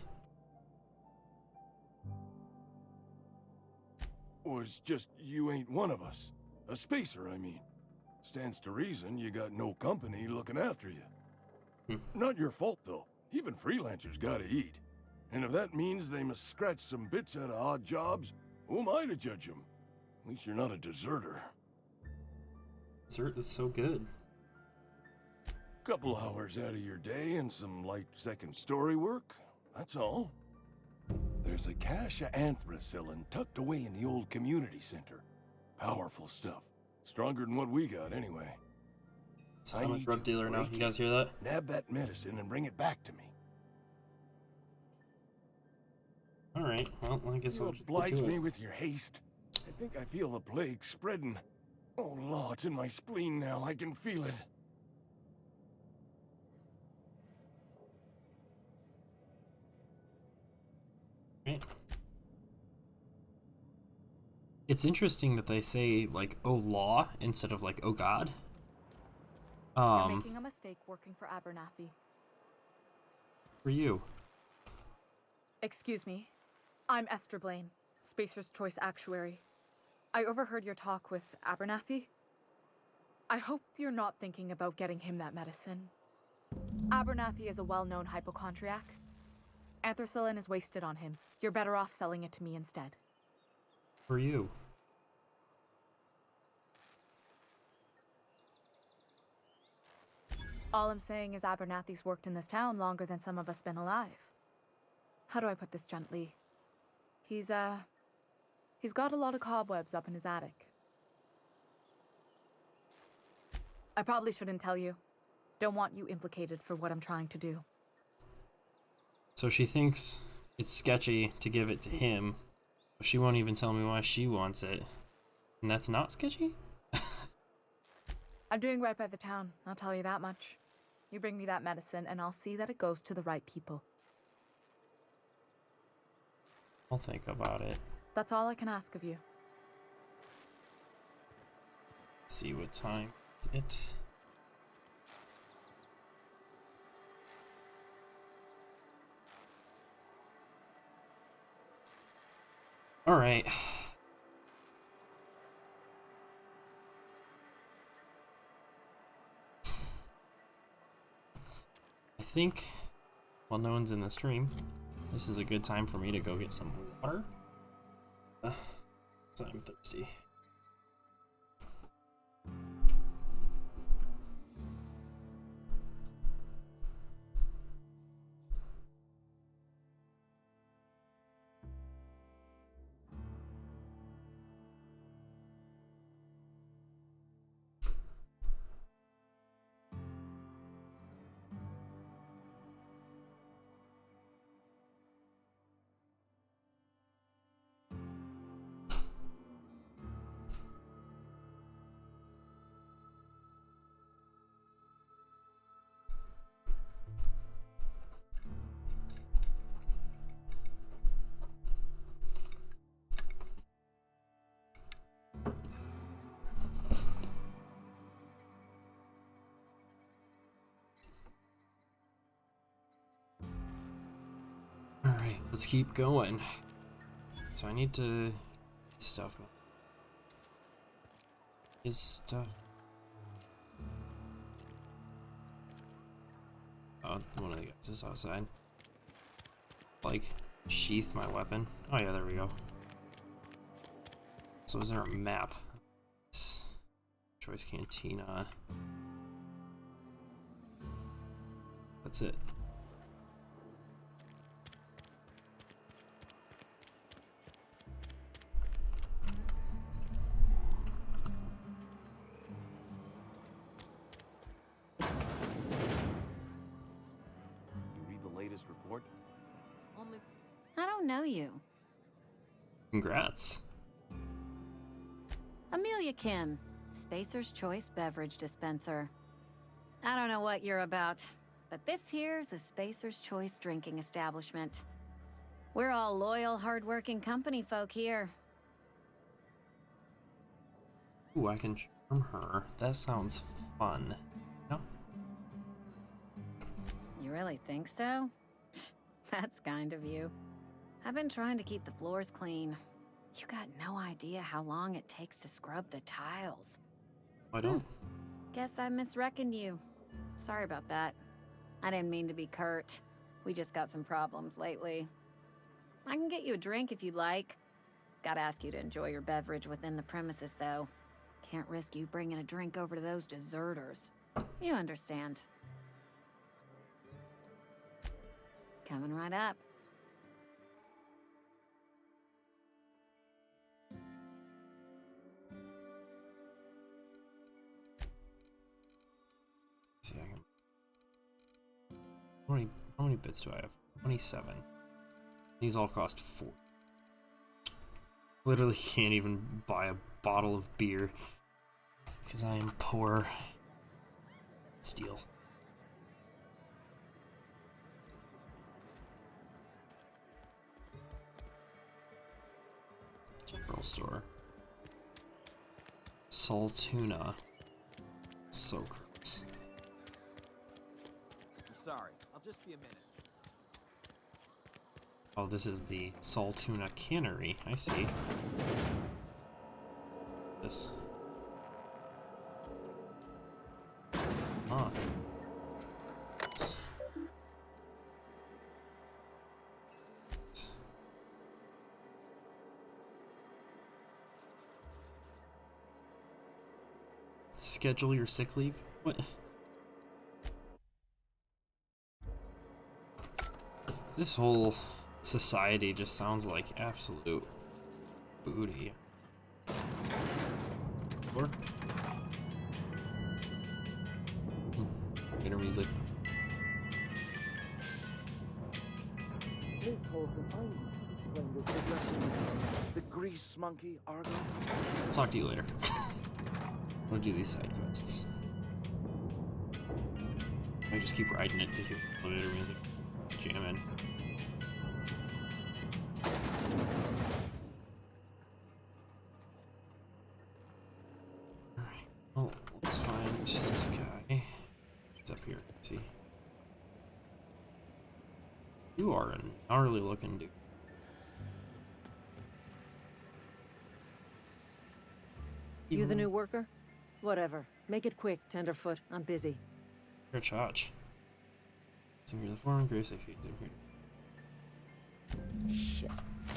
Was just you ain't one of us. A spacer, I mean. Stands to reason you got no company looking after you. Not your fault, though. Even freelancers gotta eat. And if that means they must scratch some bits out of odd jobs, who am I to judge them? At least you're not a deserter. Dessert is so good. Couple hours out of your day and some light second story work, that's all. There's a cache of anthracillin tucked away in the old community center. Powerful stuff. Stronger than what we got, anyway. So I'm a drug dealer now. You guys hear that? Nab that medicine and bring it back to me. Alright, well, I guess I'll You'll just get oblige to me it. with your haste. I think I feel the plague spreading. Oh, Law, it's in my spleen now. I can feel it. Right. It's interesting that they say, like, oh law, instead of, like, oh god. You're making a mistake working for Abernathy. For you. Excuse me. I'm Esther Blaine, Spacer's Choice Actuary. I overheard your talk with Abernathy. I hope you're not thinking about getting him that medicine. Abernathy is a well-known hypochondriac. Anthracillin is wasted on him. You're better off selling it to me instead. For you. All I'm saying is Abernathy's worked in this town longer than some of us been alive. How do I put this gently? He's got a lot of cobwebs up in his attic. I probably shouldn't tell you. Don't want you implicated for what I'm trying to do. So she thinks it's sketchy to give it to him, but she won't even tell me why she wants it. And that's not sketchy? I'm doing right by the town, I'll tell you that much. You bring me that medicine, and I'll see that it goes to the right people. I'll think about it. That's all I can ask of you. Let's see what time it. All right. I think while no one's in the stream, this is a good time for me to go get some water. 'Cause I'm thirsty. Alright, let's keep going. So I need to stuff. His stuff. Oh, one of the guys is outside. Like, sheath my weapon. Oh yeah, there we go. So is there a map? Choice Cantina. That's it. Report? I don't know you. Congrats. Ameliakin, Spacer's Choice Beverage Dispenser. I don't know what you're about, but this here's a Spacer's Choice drinking establishment. We're all loyal, hard-working company folk here. Ooh, I can charm her. That sounds fun. No? You really think so? That's kind of you. I've been trying to keep the floors clean. You got no idea how long it takes to scrub the tiles. I don't. Guess I misreckoned you. Sorry about that. I didn't mean to be curt. We just got some problems lately. I can get you a drink if you'd like. Gotta ask you to enjoy your beverage within the premises, though. Can't risk you bringing a drink over to those deserters. You understand. Coming right up. See, I can... How many bits do I have? 27. These all cost 4. Literally can't even buy a bottle of beer because I am poor. Steal. General store. Salt tuna. So gross. I'm sorry. I'll just be a minute. Oh, this is the Salt Tuna Cannery. I see. This. Ah. Schedule your sick leave? What? This whole society just sounds like absolute booty. Or inner music. The grease monkey, Argo? I'll talk to you later. I'm gonna do these side quests. I just keep riding it to hear elevator music. It's jamming. Alright, well, let's find this guy. He's up here, see. You are a gnarly looking dude. You the new worker? Whatever. Make it quick, Tenderfoot. I'm busy. You're a charge. I'm here the foreign grave safe feeds. I'm here. Shit.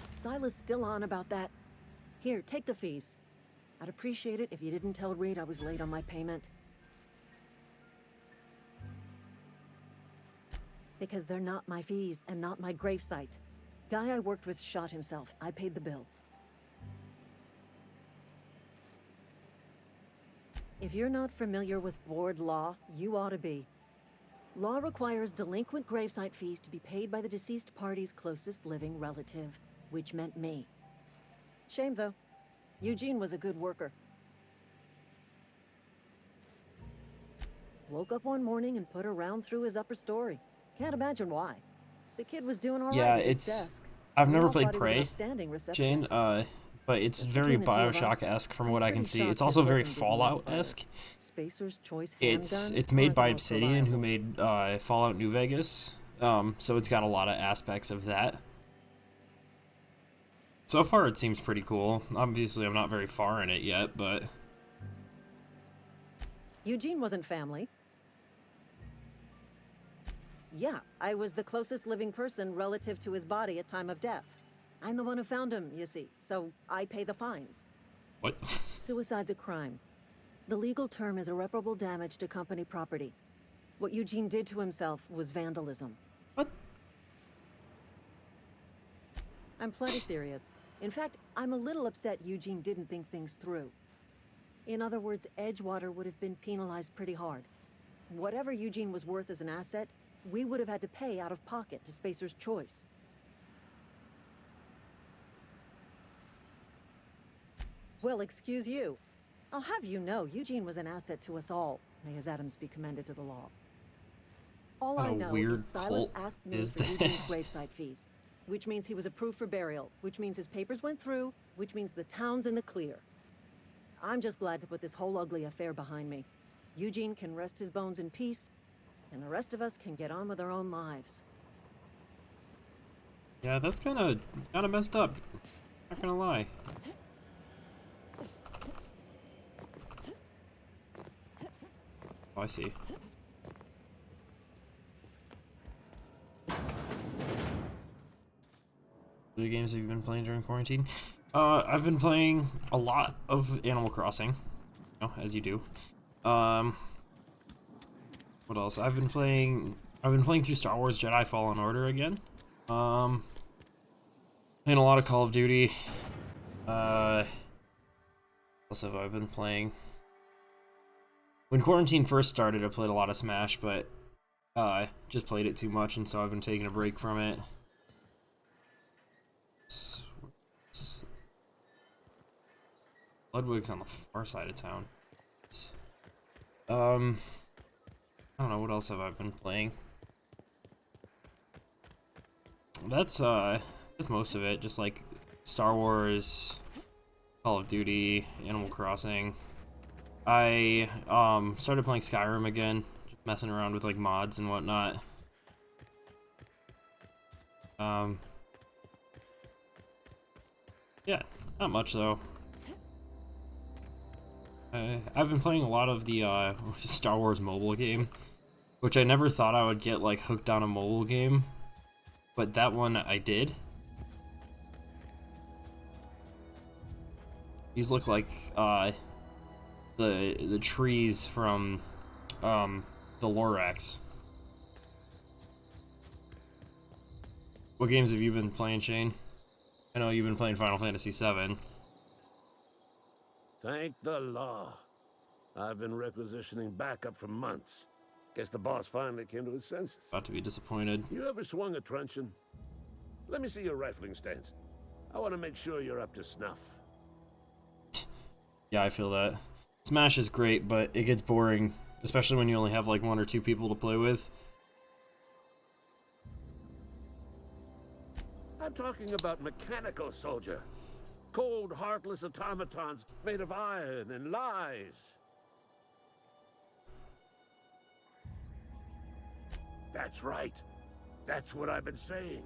Silas still on about that. Here, take the fees. I'd appreciate it if you didn't tell Reed I was late on my payment. Because they're not my fees and not my gravesite. Guy I worked with shot himself. I paid the bill. If you're not familiar with board law, you ought to be. Law requires delinquent gravesite fees to be paid by the deceased party's closest living relative, which meant me. Shame, though. Eugene was a good worker. Woke up one morning and put a round through his upper story. Can't imagine why. The kid was doing all right at his desk. I've We never all played thought he was an Prey, outstanding Jane, receptionist. but it's very Between the two of us, Bioshock-esque from what I can pretty see. shocked It's that also very Hilton didn't use Fallout-esque. Spacer's Choice It's handguns made aren't by the most Obsidian, who reliable. made Fallout New Vegas. So it's got a lot of aspects of that. So far, it seems pretty cool. Obviously, I'm not very far in it yet, but Eugene wasn't family. Yeah, I was the closest living person relative to his body at time of death. I'm the one who found him, you see, so I pay the fines. what? Suicide's a crime. The legal term is irreparable damage to company property. What Eugene did to himself was vandalism. What? I'm plenty serious. In fact, I'm a little upset Eugene didn't think things through. In other words, Edgewater would have been penalized pretty hard. Whatever Eugene was worth as an asset, we would have had to pay out of pocket to Spacer's Choice. Well, excuse you. I'll have you know, Eugene was an asset to us all. May his atoms be commended to the law. All What I a know weird is Silas cult asked me is for Eugene's this? gravesite fees, which means he was approved for burial, which means his papers went through, which means the town's in the clear. I'm just glad to put this whole ugly affair behind me. Eugene can rest his bones in peace, and the rest of us can get on with our own lives. Yeah, that's kind of messed up. Not gonna lie. Oh, I see. Video games have you been playing during quarantine? I've been playing a lot of Animal Crossing, you know, as you do. What else? I've been playing through Star Wars Jedi Fallen Order again. Playing a lot of Call of Duty. What else have I been playing? When quarantine first started, I played a lot of Smash, but just played it too much, and so I've been taking a break from it. Ludwig's on the far side of town. I don't know, what else have I been playing? That's most of it. Just like Star Wars, Call of Duty, Animal Crossing. I started playing Skyrim again, just messing around with like mods and whatnot. Yeah, not much though. I've been playing a lot of the Star Wars mobile game, which I never thought I would get like hooked on a mobile game, but that one I did. These look like the trees from the Lorax. What games have you been playing, Shane? I know you've been playing Final Fantasy VII. Thank the law. I've been requisitioning backup for months. Guess the boss finally came to his senses. About to be disappointed. You ever swung a truncheon? Let me see your rifling stance. I want to make sure you're up to snuff. Yeah, I feel that. Smash is great, but it gets boring, especially when you only have like 1 or 2 people to play with. I'm talking about Mechanical Soldier. Cold, heartless automatons made of iron and lies. That's right. That's what I've been saying.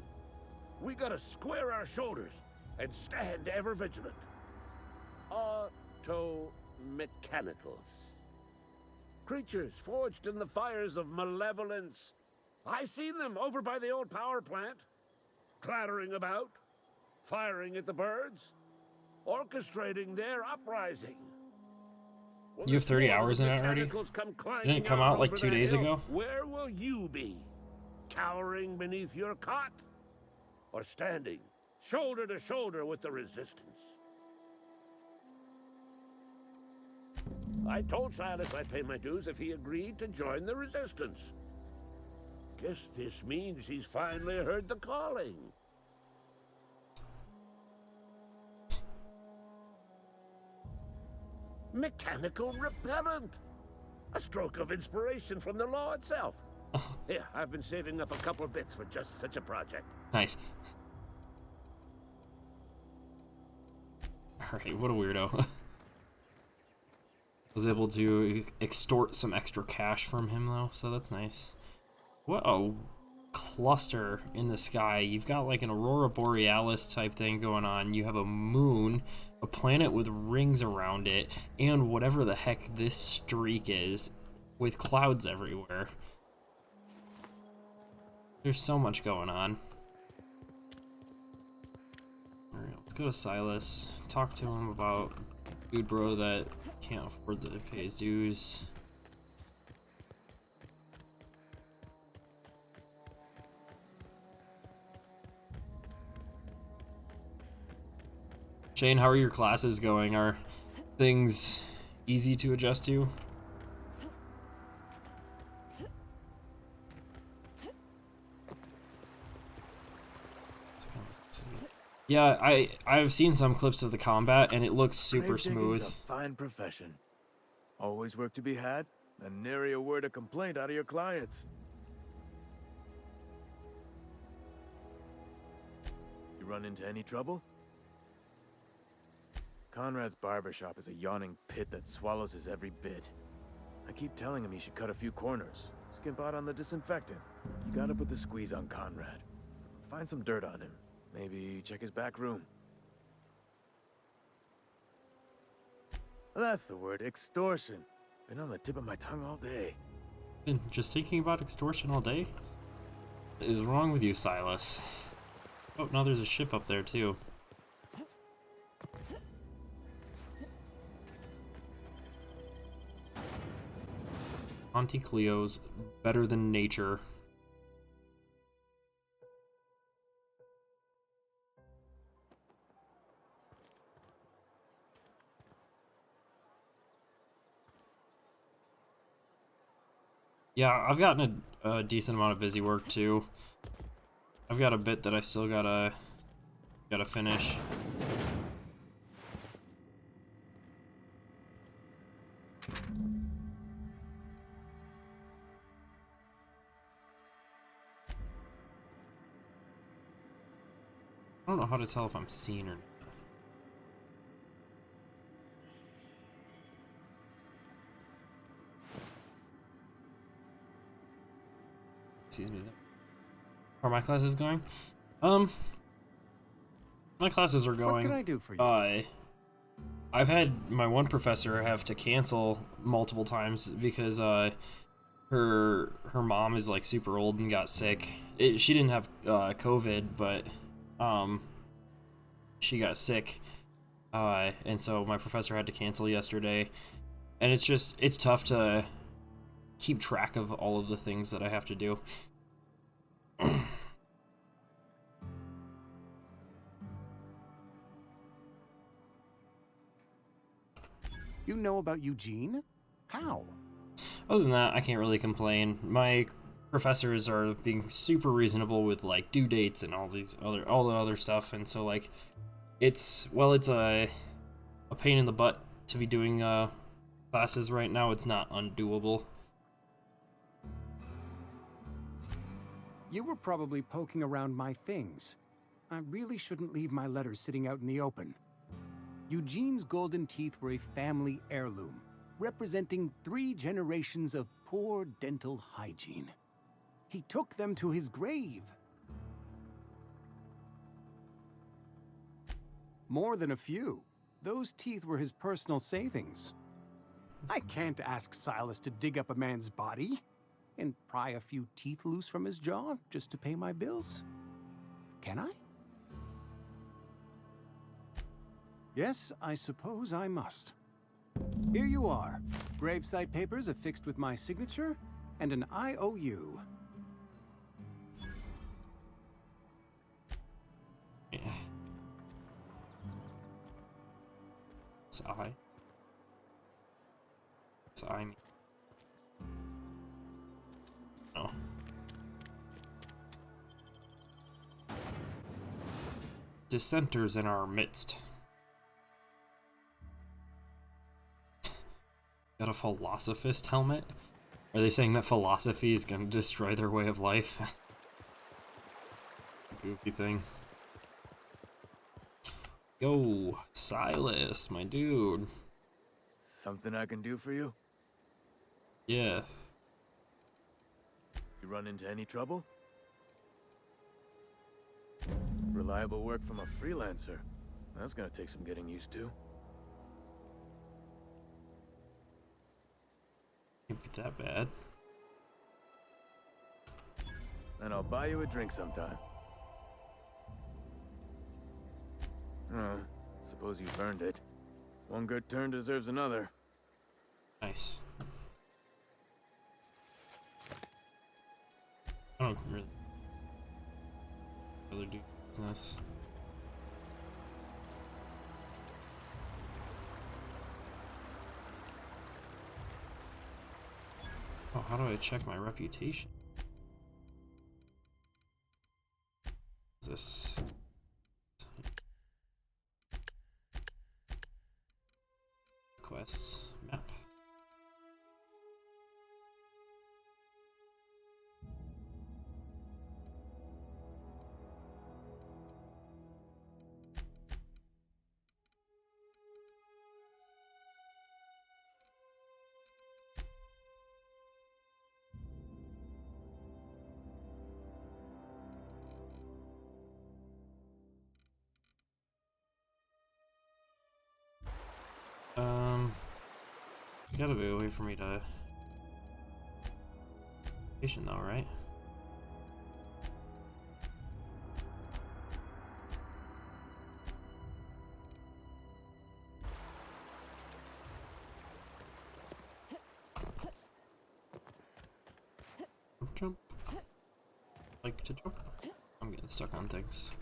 We gotta square our shoulders and stand ever vigilant. Auto-mechanicals. Creatures forged in the fires of malevolence. I seen them over by the old power plant. Clattering about, firing at the birds, orchestrating their uprising. You have 30 hours in it already? Didn't it come out like 2 days ago? Where will you be? Cowering beneath your cot? Or standing shoulder to shoulder with the resistance? I told Silas I'd pay my dues if he agreed to join the resistance. Guess this means he's finally heard the calling. Mechanical repellent. A stroke of inspiration from the law itself. Here, I've been saving up a couple of bits for just such a project. Nice. Alright, what a weirdo. Was able to extort some extra cash from him though, so that's nice. What a cluster in the sky. You've got like an Aurora Borealis type thing going on. You have a moon, a planet with rings around it, and whatever the heck this streak is with clouds everywhere. There's so much going on. Alright, let's go to Silas. Talk to him about dude bro that can't afford to pay his dues. Shane, how are your classes going? Are things easy to adjust to? Yeah, I've seen some clips of the combat and it looks super smooth. fine profession. Always work to be had, and nary a word of complaint out of your clients. You run into any trouble? Conrad's barbershop is a yawning pit that swallows his every bit. I keep telling him he should cut a few corners, skimp out on the disinfectant. You gotta put the squeeze on Conrad. Find some dirt on him. Maybe check his back room. That's the word, extortion. Been on the tip of my tongue all day. Been just thinking about extortion all day? What is wrong with you, Silas? Oh, now there's a ship up there, too. Auntie Cleo's better than nature. Yeah, I've gotten a decent amount of busy work too. I've got a bit that I still gotta finish. I don't know how to tell if I'm seen or not. Excuse me. Are my classes going? My classes are going. What can I do for you? I've had my one professor have to cancel multiple times because her mom is like super old and got sick. She didn't have COVID, but she got sick, and so my professor had to cancel yesterday. And it's tough to keep track of all of the things that I have to do. You know about Eugene? How? Other than that, I can't really complain. My professors are being super reasonable with like due dates and all the other stuff, and so like it's a pain in the butt to be doing classes right now. It's not undoable. You were probably poking around my things. I really shouldn't leave my letters sitting out in the open. Eugene's golden teeth were a family heirloom, representing 3 generations of poor dental hygiene. He took them to his grave. More than a few. Those teeth were his personal savings. I can't ask Silas to dig up a man's body and pry a few teeth loose from his jaw just to pay my bills. Can I? Yes, I suppose I must. Here you are. Gravesite papers affixed with my signature and an IOU. Yeah. It's I. It's I. Oh. Dissenters in our midst. Got a philosophist helmet? Are they saying that philosophy is gonna destroy their way of life? Goofy thing. Yo, Silas, my dude. Something I can do for you? Yeah. You run into any trouble? Reliable work from a freelancer. That's gonna take some getting used to. Can't be that bad. And I'll buy you a drink sometime. Suppose you've earned it. One good turn deserves another. Nice. I don't really do business. Oh, how do I check my reputation? Is this quests map. Gotta be a way for me to station though, right? Jump. Like to jump. I'm getting stuck on things.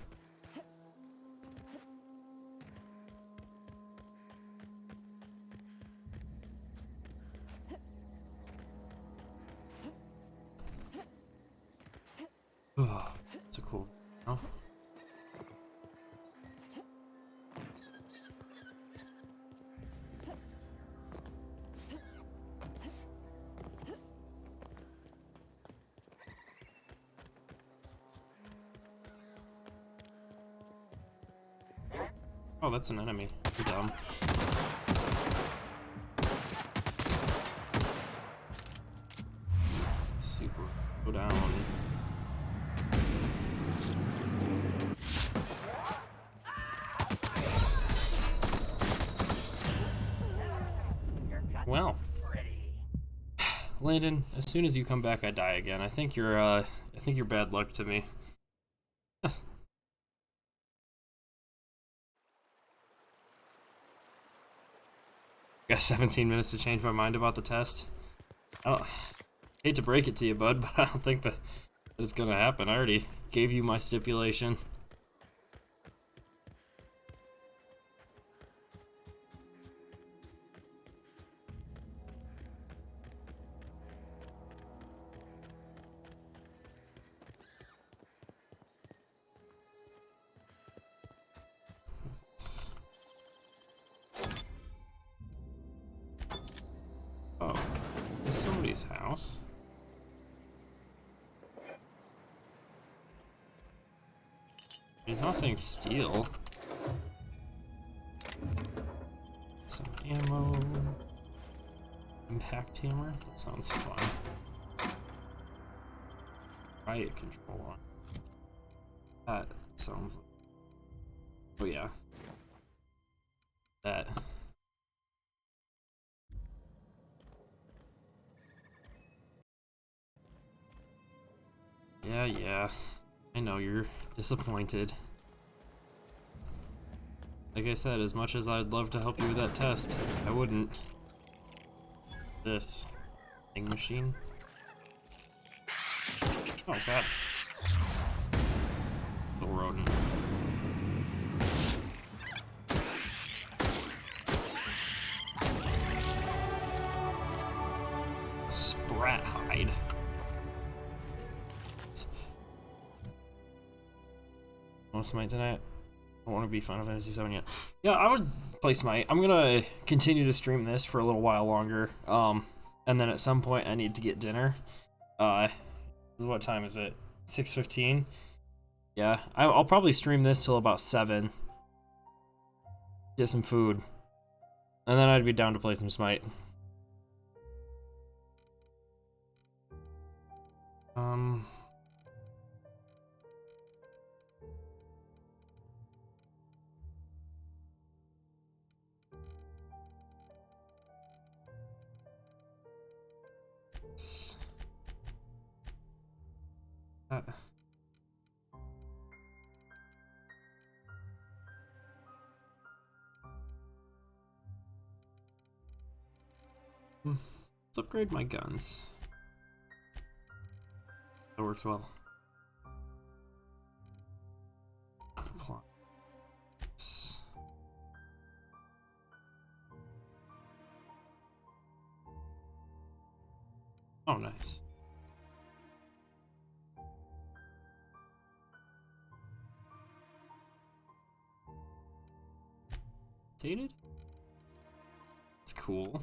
Oh, that's a cool. Oh. Oh, that's an enemy. You're dumb. This is super. Go down. Well, Landon, as soon as you come back, I die again. I think you're bad luck to me. Got 17 minutes to change my mind about the test. Hate to break it to you, bud, but I don't think that it's gonna happen. I already gave you my stipulation. What's this? Oh, this is somebody's house. He's not saying steal. Some ammo. Impact hammer? That sounds fun. Riot controller. That sounds like... Oh yeah. That. Yeah. I know you're disappointed. Like I said, as much as I'd love to help you with that test, I wouldn't. This thing machine. Oh god. Little rodent. Sprat hide. Want to Smite tonight? I don't want to be Final Fantasy 7 yet. Yeah, I would play Smite. I'm gonna continue to stream this for a little while longer. And then at some point I need to get dinner. What time is it? 6:15? Yeah, I'll probably stream this till about 7. Get some food. And then I'd be down to play some Smite. Let's upgrade my guns. That works well. Oh, nice. Dated? It's cool. cool.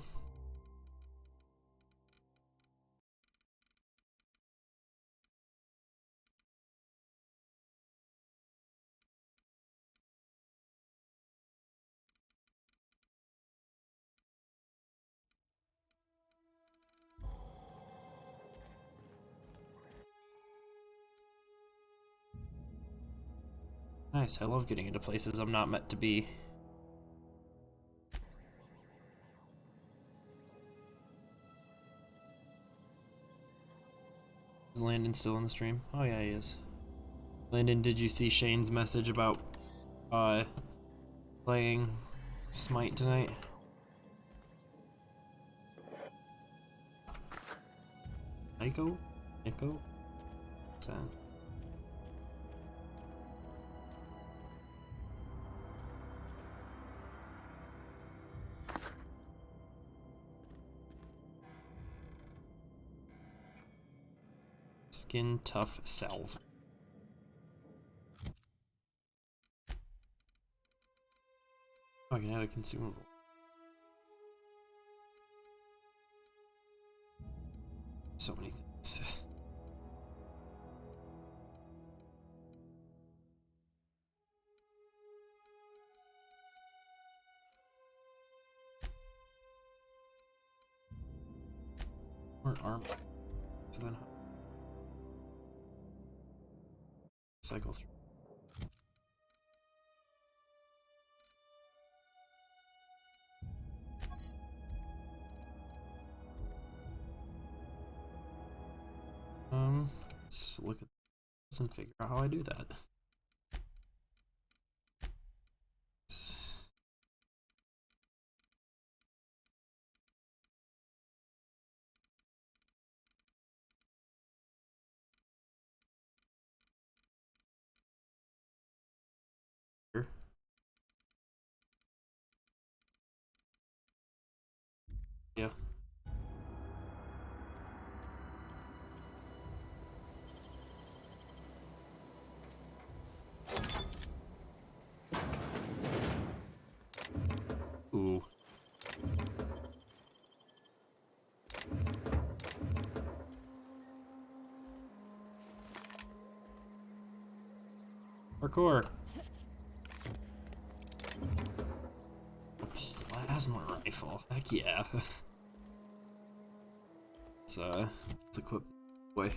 Nice, I love getting into places I'm not meant to be. Is Landon still in the stream? Oh yeah, he is. Landon, did you see Shane's message about playing Smite tonight? Nico? What's that? Skin Tough Salve. Oh, I can add a consumable. So many things. More armor. So then cycle through. Let's look at this and figure out how I do that. Here. Yeah. Ooh. Parkour. Plasma rifle. Heck yeah. Let's equip. Boy. Do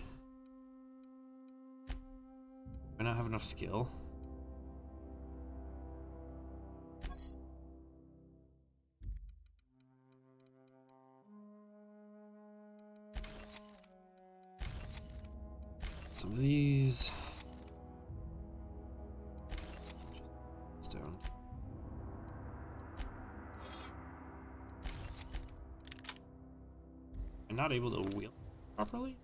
I not have enough skill? Some of these. Stone. I'm not able to wheel properly.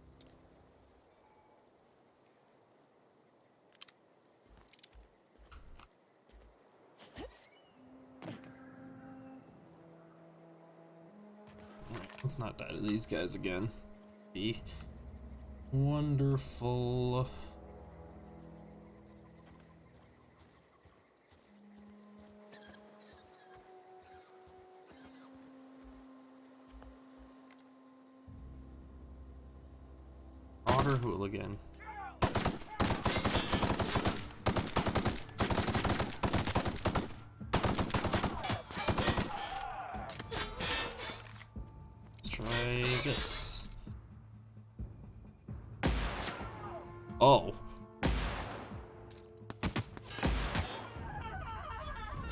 Let's not die to these guys again. Be wonderful. Otter Hooligan. Let's try this. Oh.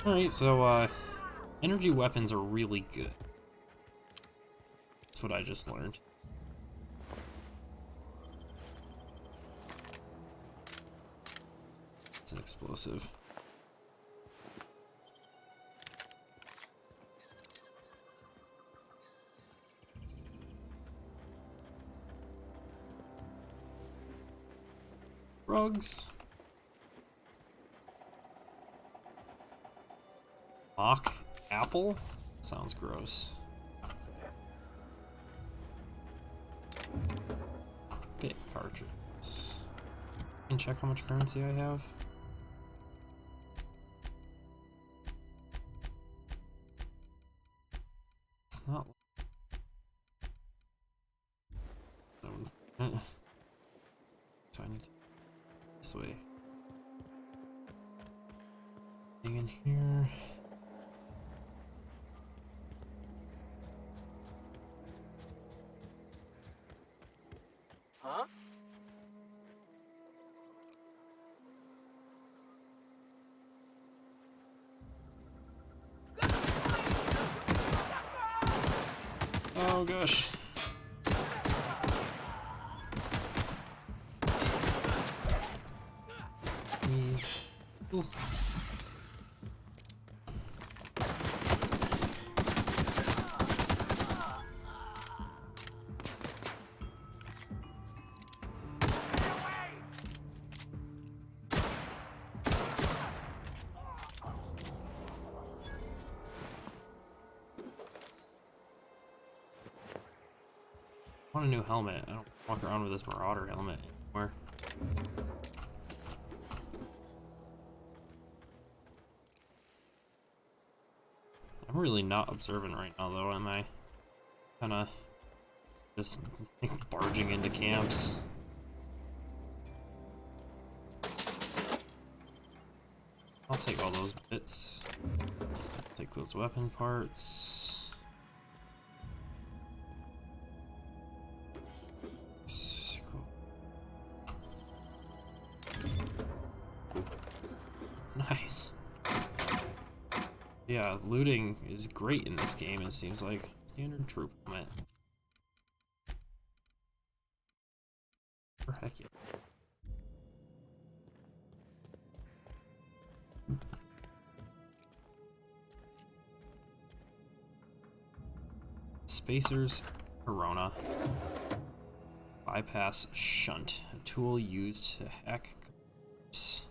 Alright, so, energy weapons are really good. That's what I just learned. It's an explosive. Rugs. Mock apple? Sounds gross. Bit cartridges. Can check how much currency I have. It's So I need to this way. Getting in here. Huh? Oh gosh. Ooh. I want a new helmet. I don't walk around with this Marauder helmet anymore. I'm really not observant right now, though, am I? Kinda just barging into camps. I'll take all those bits. Take those weapon parts. Cool. Nice. Yeah, looting is great in this game, it seems like. Standard troop helmet. For heck yeah. Spacers Corona. Bypass Shunt, a tool used to hack computers.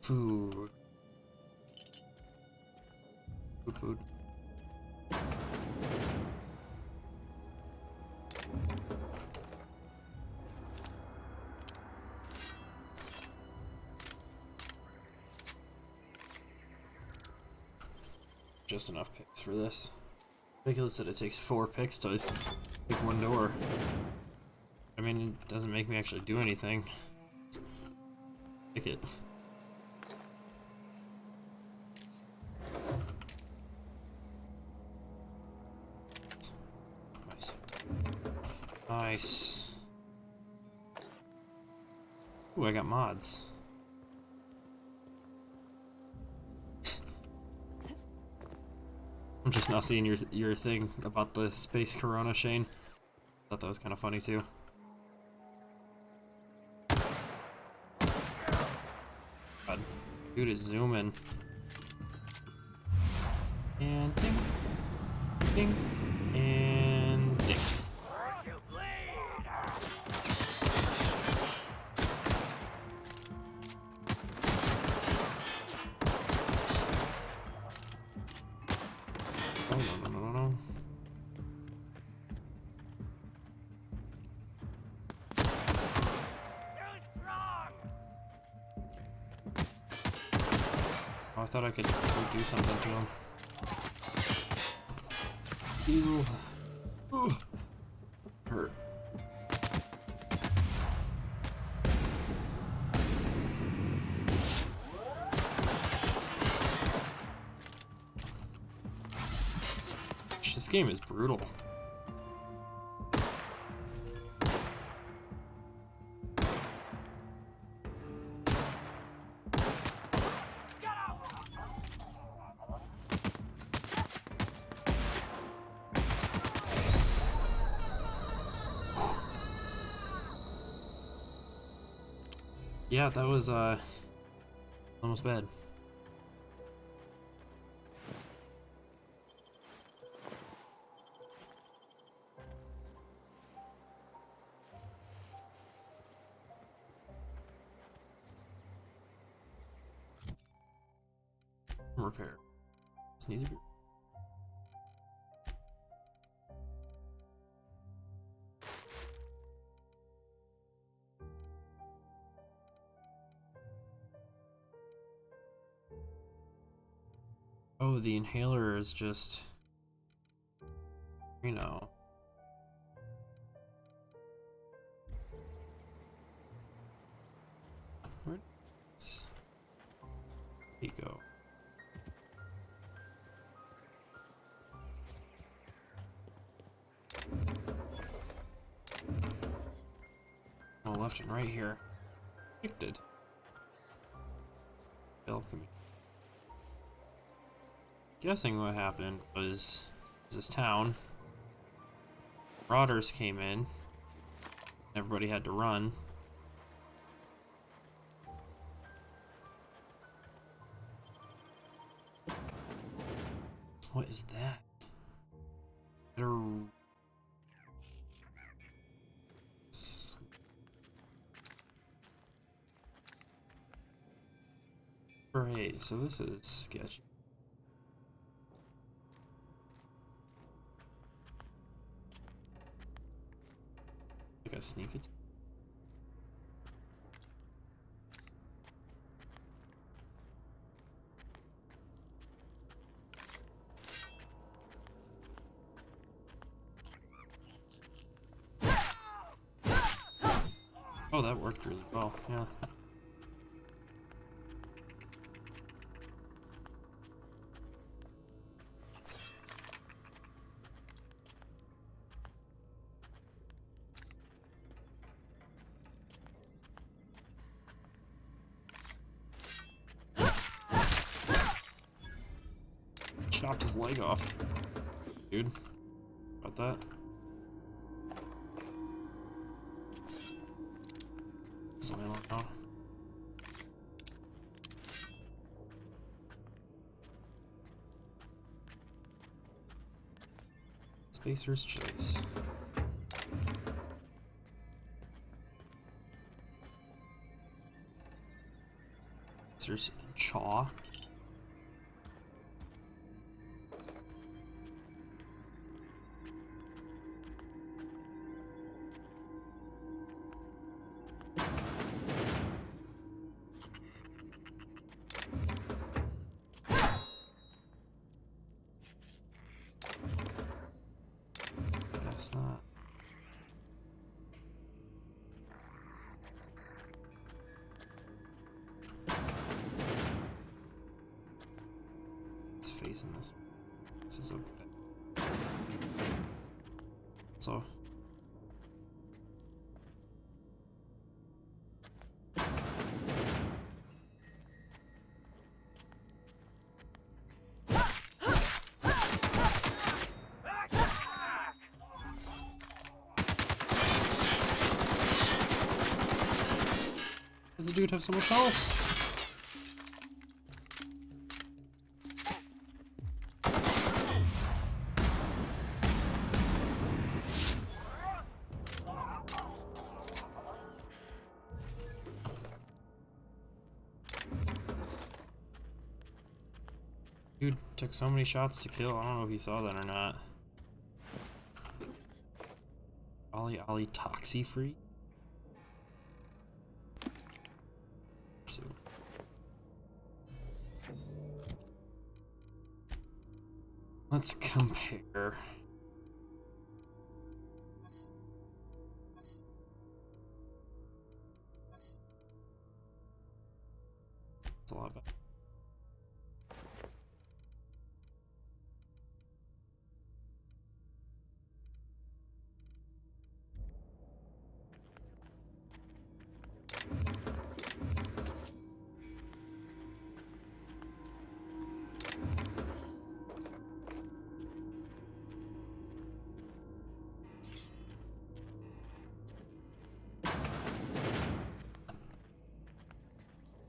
Food. Food. Just enough picks for this. Ridiculous that it takes 4 picks to pick one door. I mean, it doesn't make me actually do anything. Just pick it. Nice. Nice. Ooh, I got mods. I'm just now seeing your thing about the space Corona, Shane. Thought that was kind of funny too. God, dude is zooming. And ding, ding, and ding. No. Oh, I thought I could do something to him. Ew. Ooh. Hurt. This game is brutal. Yeah, that was almost bad. Repair. This needs to be. Oh, the inhaler is just, you know. Where'd he go? Oh, left and right here. Predicted. Alchemy. Guessing what happened was this town. Marauders came in. Everybody had to run. What is that? Better... Right, so this is sketchy. Like a sneak attack. Oh, that worked really well, yeah. Chopped his leg off. Dude. About that. So I don't know. Spacer's Choice. Spacer's Chaw. Guess not. It's facing this. This is okay. So. Does the dude have so much health? Dude took so many shots to kill. I don't know if you saw that or not. Ollie Toxie free. Let's compare. It's a lot better.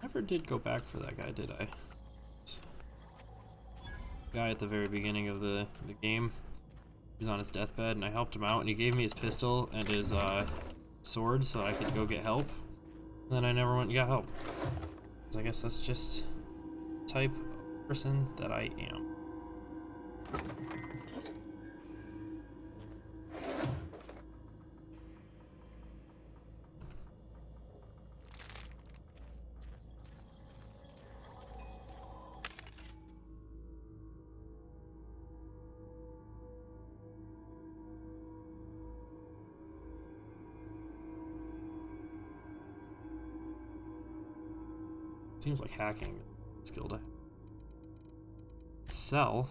Never did go back for that guy, did I? Guy at the very beginning of the game. He was on his deathbed and I helped him out and he gave me his pistol and his sword so I could go get help. And then I never went and got help. 'Cause I guess that's just the type of person that I am. Seems like hacking skill to sell.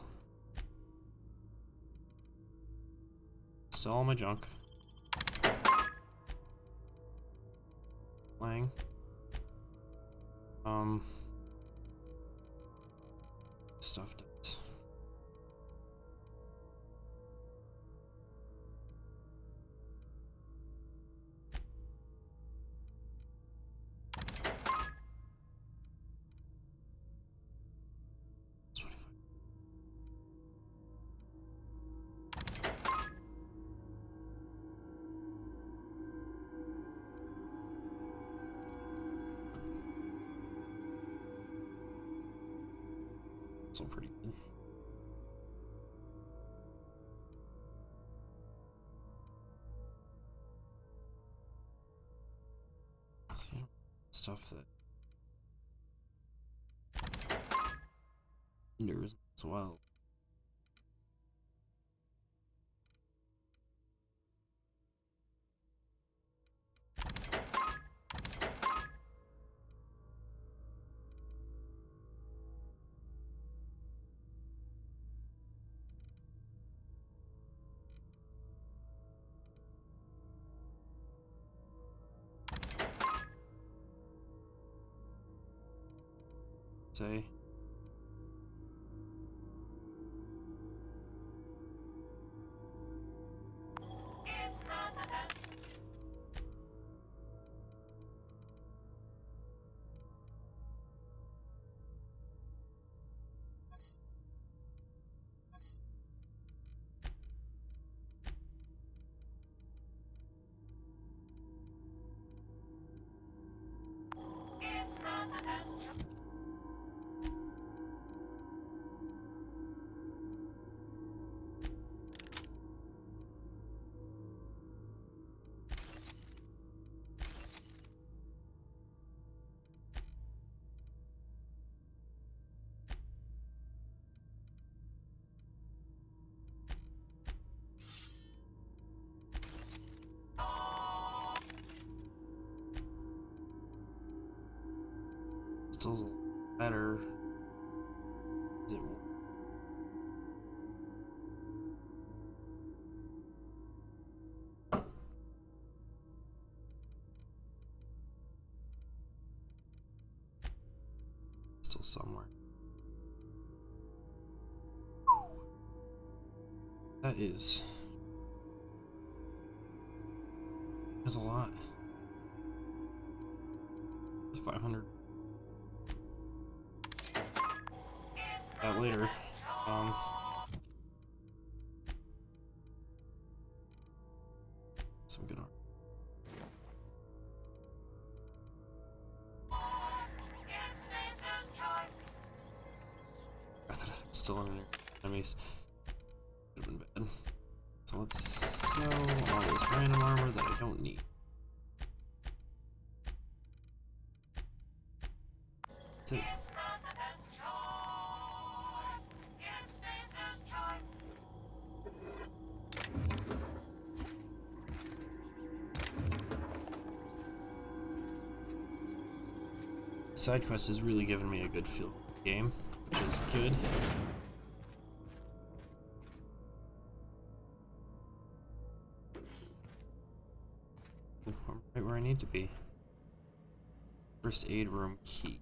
Sell all my junk. Playing. Stuffed it. Also pretty good. So, stuff that hinders as well. Say. Still better. Is it? Still somewhere. That is. That's a lot. It's 500. That later. Some good art. I thought I was still under enemies. Could have been bad. So let's sell all this random armor that I don't need. That's it. Side quest has really given me a good feel for the game, which is good. Ooh, I'm right where I need to be. First aid room key.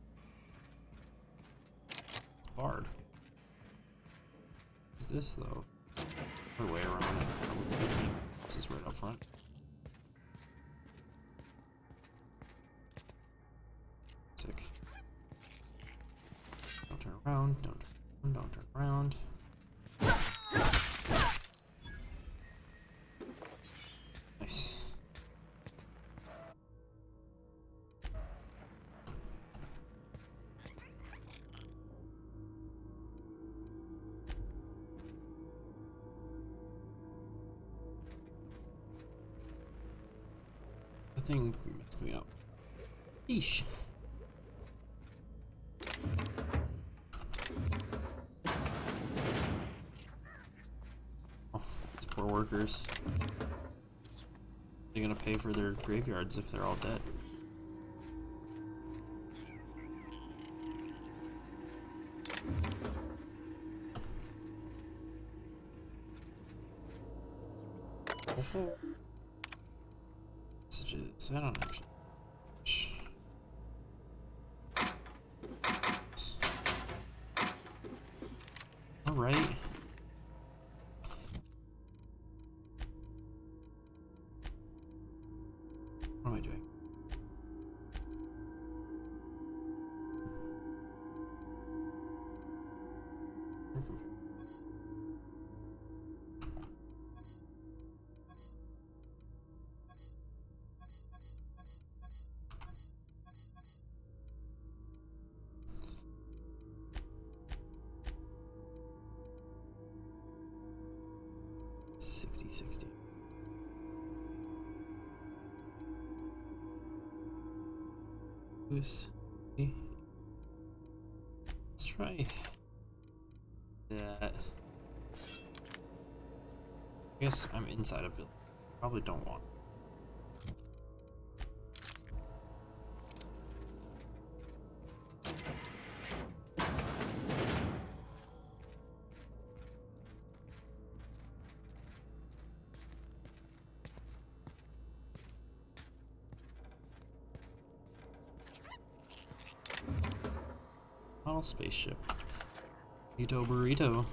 Bard. What's this though? Other way around it. This is right up front. Sick. Don't turn around, don't turn around. Nice. The thing messed me up. Eesh. Poor workers. They're gonna pay for their graveyards if they're all dead. Messages. I don't actually. All right. What am I doing? $60. Let's try that. I guess I'm inside a building. Probably don't want. Model spaceship. Burrito burrito.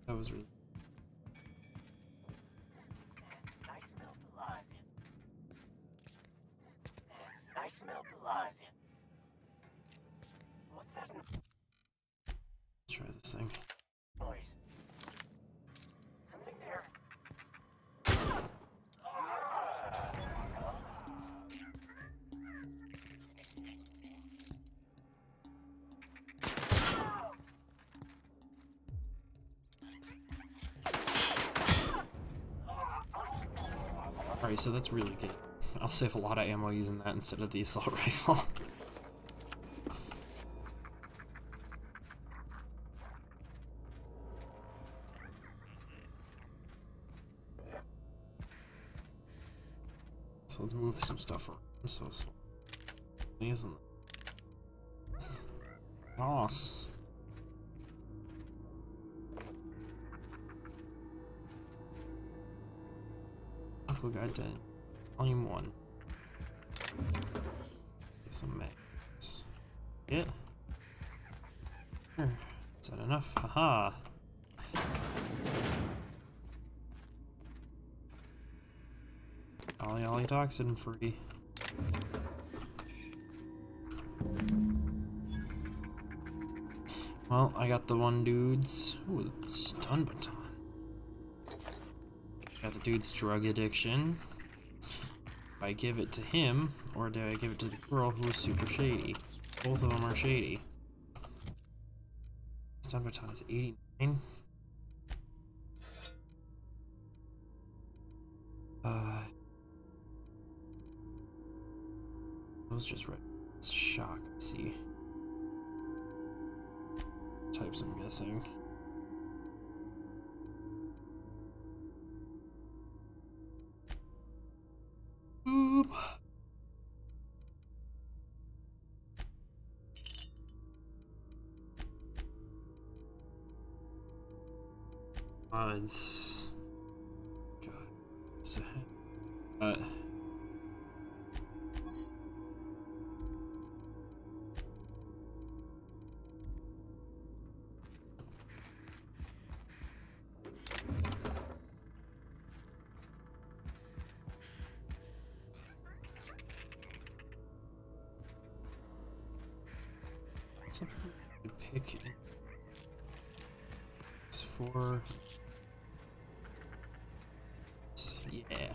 That was really. I smell blood. What's that Let's try this thing. noise? Something there. Alright, so that's really good. I'll save a lot of ammo using that instead of the assault rifle. So let's move some stuff around. So isn't it? It's nice. Uncle Guide to Volume 1. Get some mags. Yeah. Here. Is that enough? Haha. Ollie Ollie toxin free. Well, I got the one dude's. Ooh, the stun baton. Got the dude's drug addiction. Do I give it to him, or do I give it to the girl who is super shady? Both of them are shady. Stun baton is 89. Those just red. It's shock. Let's see. Types I'm guessing. Boop. Odds. God. Something to pick. It's for. Yeah.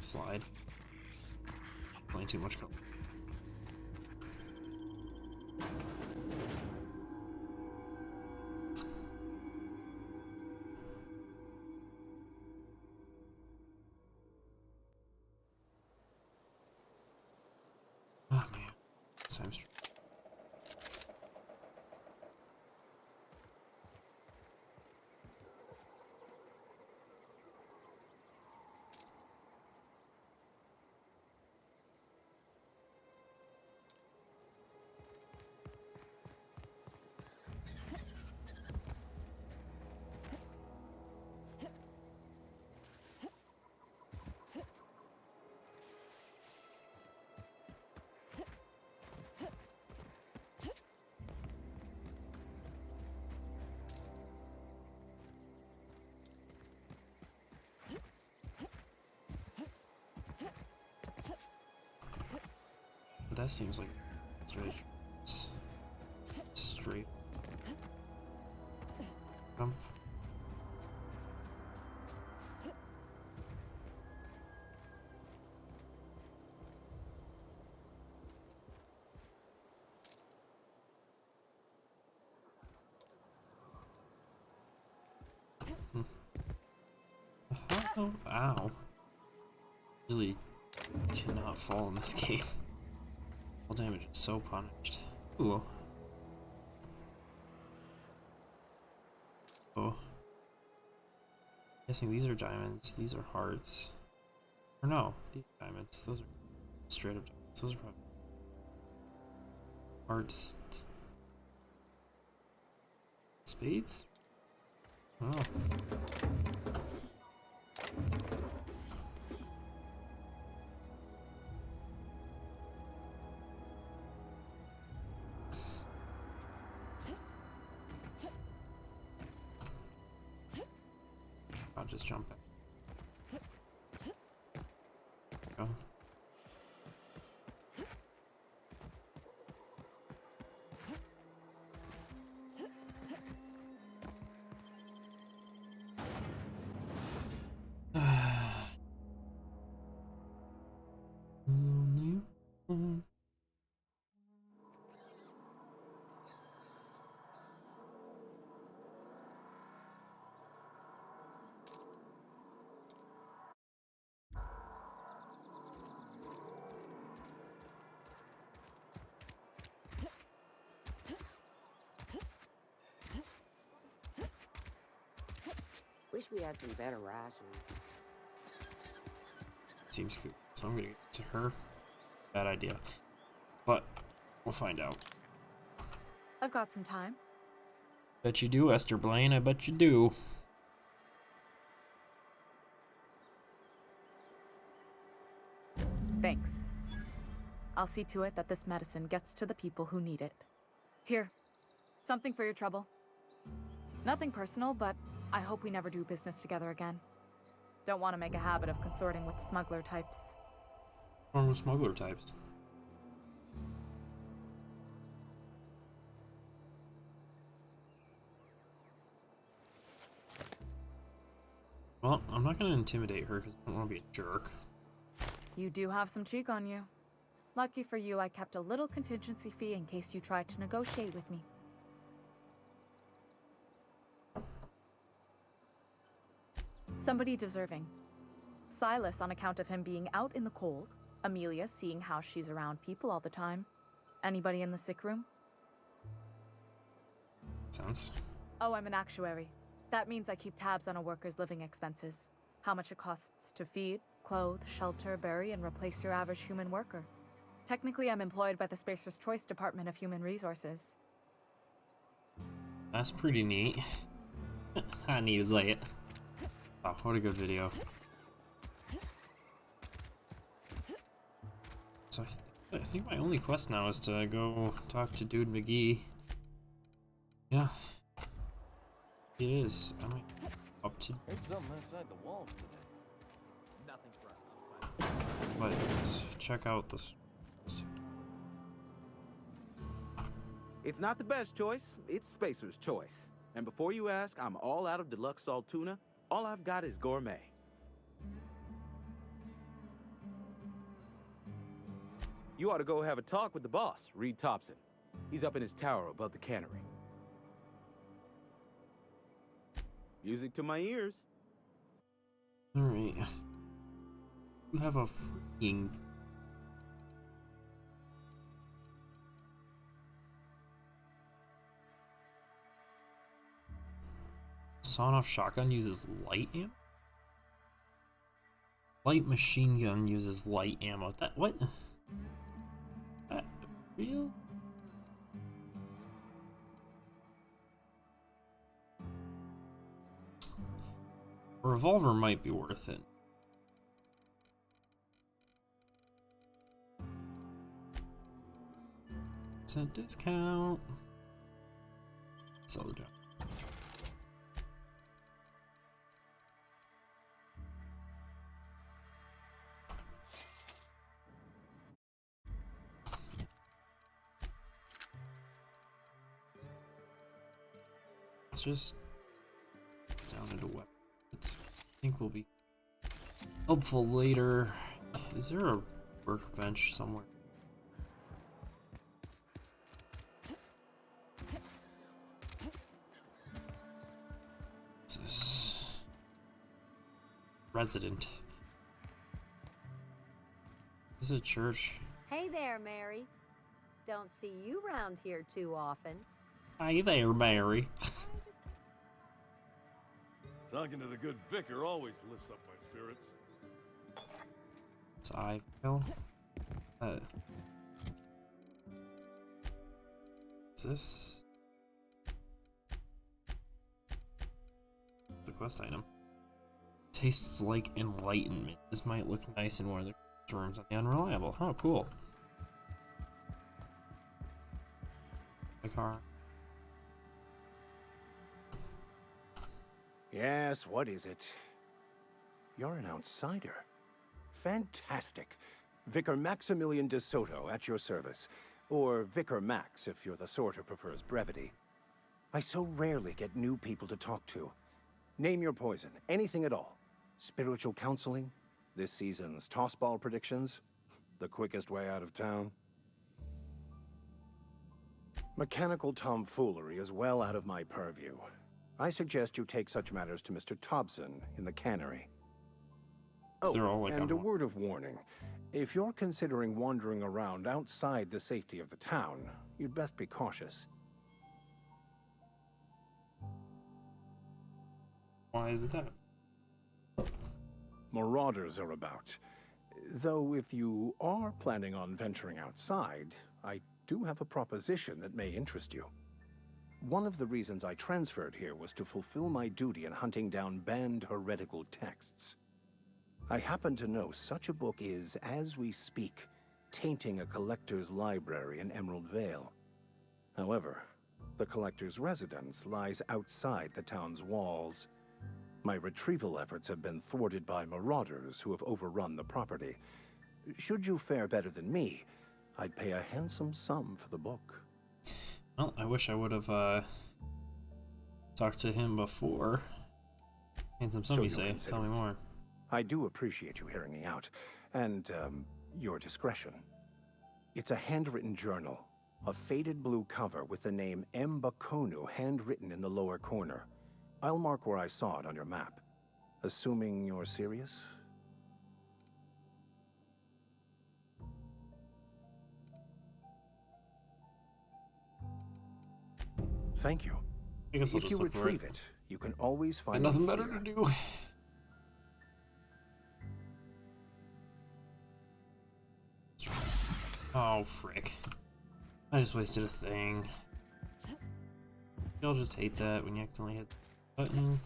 Slide. Playing too much color. That seems like straight jump. Oh, ow. Really cannot fall in this game. All damage is so punished. Ooh. Oh. Guessing these are diamonds, these are hearts. Or no, these are diamonds. Those are straight up diamonds. Those are probably hearts. Spades? Oh. I'll just jump back. Go. Wish we had some better rations. Seems good, so I'm gonna get to her. Bad idea. But we'll find out. I've got some time. Bet you do, Esther Blaine, I bet you do. Thanks. I'll see to it that this medicine gets to the people who need it. Here, something for your trouble. Nothing personal, but I hope we never do business together again. Don't want to make a habit of consorting with smuggler types. Normal smuggler types. Well, I'm not going to intimidate her because I don't want to be a jerk. You do have some cheek on you. Lucky for you, I kept a little contingency fee in case you tried to negotiate with me. Somebody deserving. Silas on account of him being out in the cold. Amelia seeing how she's around people all the time. Anybody in the sick room? Sense. Oh, I'm an actuary. That means I keep tabs on a worker's living expenses. How much it costs to feed, clothe, shelter, bury, and replace your average human worker. Technically, I'm employed by the Spacer's Choice Department of Human Resources. That's pretty neat. How neat is that? Oh, what a good video. So I think my only quest now is to go talk to Dude McGee. Yeah. It is. I might up to. Heard something inside the walls today. Nothing for us outside. But let's check out this. It's not the best choice, it's Spacer's Choice. And before you ask, I'm all out of deluxe salt tuna. All I've got is gourmet. You ought to go have a talk with the boss, Reed Thompson. He's up in his tower above the cannery. Music to my ears. Alright. You have a freaking. Sawn-off shotgun uses light ammo? Light machine gun uses light ammo. That what? That real? A revolver might be worth it. % discount. Sell the job. Let's just down into weapons. I think will be helpful later. Is there a workbench somewhere? What's this? Resident. This is a church. Hey there, Mary. Don't see you round here too often. Hi there, Mary. Talking to the good vicar always lifts up my spirits. It's Iveville. What's this? It's a quest item. Tastes like enlightenment. This might look nice in one of the rooms on the Unreliable. Oh, cool. The car. Yes, what is it? You're an outsider. Fantastic. Vicar Maximilian de Soto at your service. Or Vicar Max if you're the sort who prefers brevity. I so rarely get new people to talk to. Name your poison, anything at all. Spiritual counseling? This season's tossball predictions? The quickest way out of town? Mechanical tomfoolery is well out of my purview. I suggest you take such matters to Mr. Thompson in the cannery. Oh, and a word of warning. If you're considering wandering around outside the safety of the town, you'd best be cautious. Why is that? Marauders are about. Though if you are planning on venturing outside, I do have a proposition that may interest you. One of the reasons I transferred here was to fulfill my duty in hunting down banned heretical texts. I happen to know such a book is, as we speak, tainting a collector's library in Emerald Vale. However, the collector's residence lies outside the town's walls. My retrieval efforts have been thwarted by marauders who have overrun the property. Should you fare better than me, I'd pay a handsome sum for the book. Well, I wish I would have talked to him before. Handsome sum, you say? Tell me more. I do appreciate you hearing me out, and your discretion. It's a handwritten journal, a faded blue cover with the name M. Bakonu handwritten in the lower corner. I'll mark where I saw it on your map. Assuming you're serious? Thank you. I guess I'll if just you look for retrieve it, you can always find nothing it better here. to do. Oh, frick. I just wasted a thing. Y'all just hate that when you accidentally hit the button.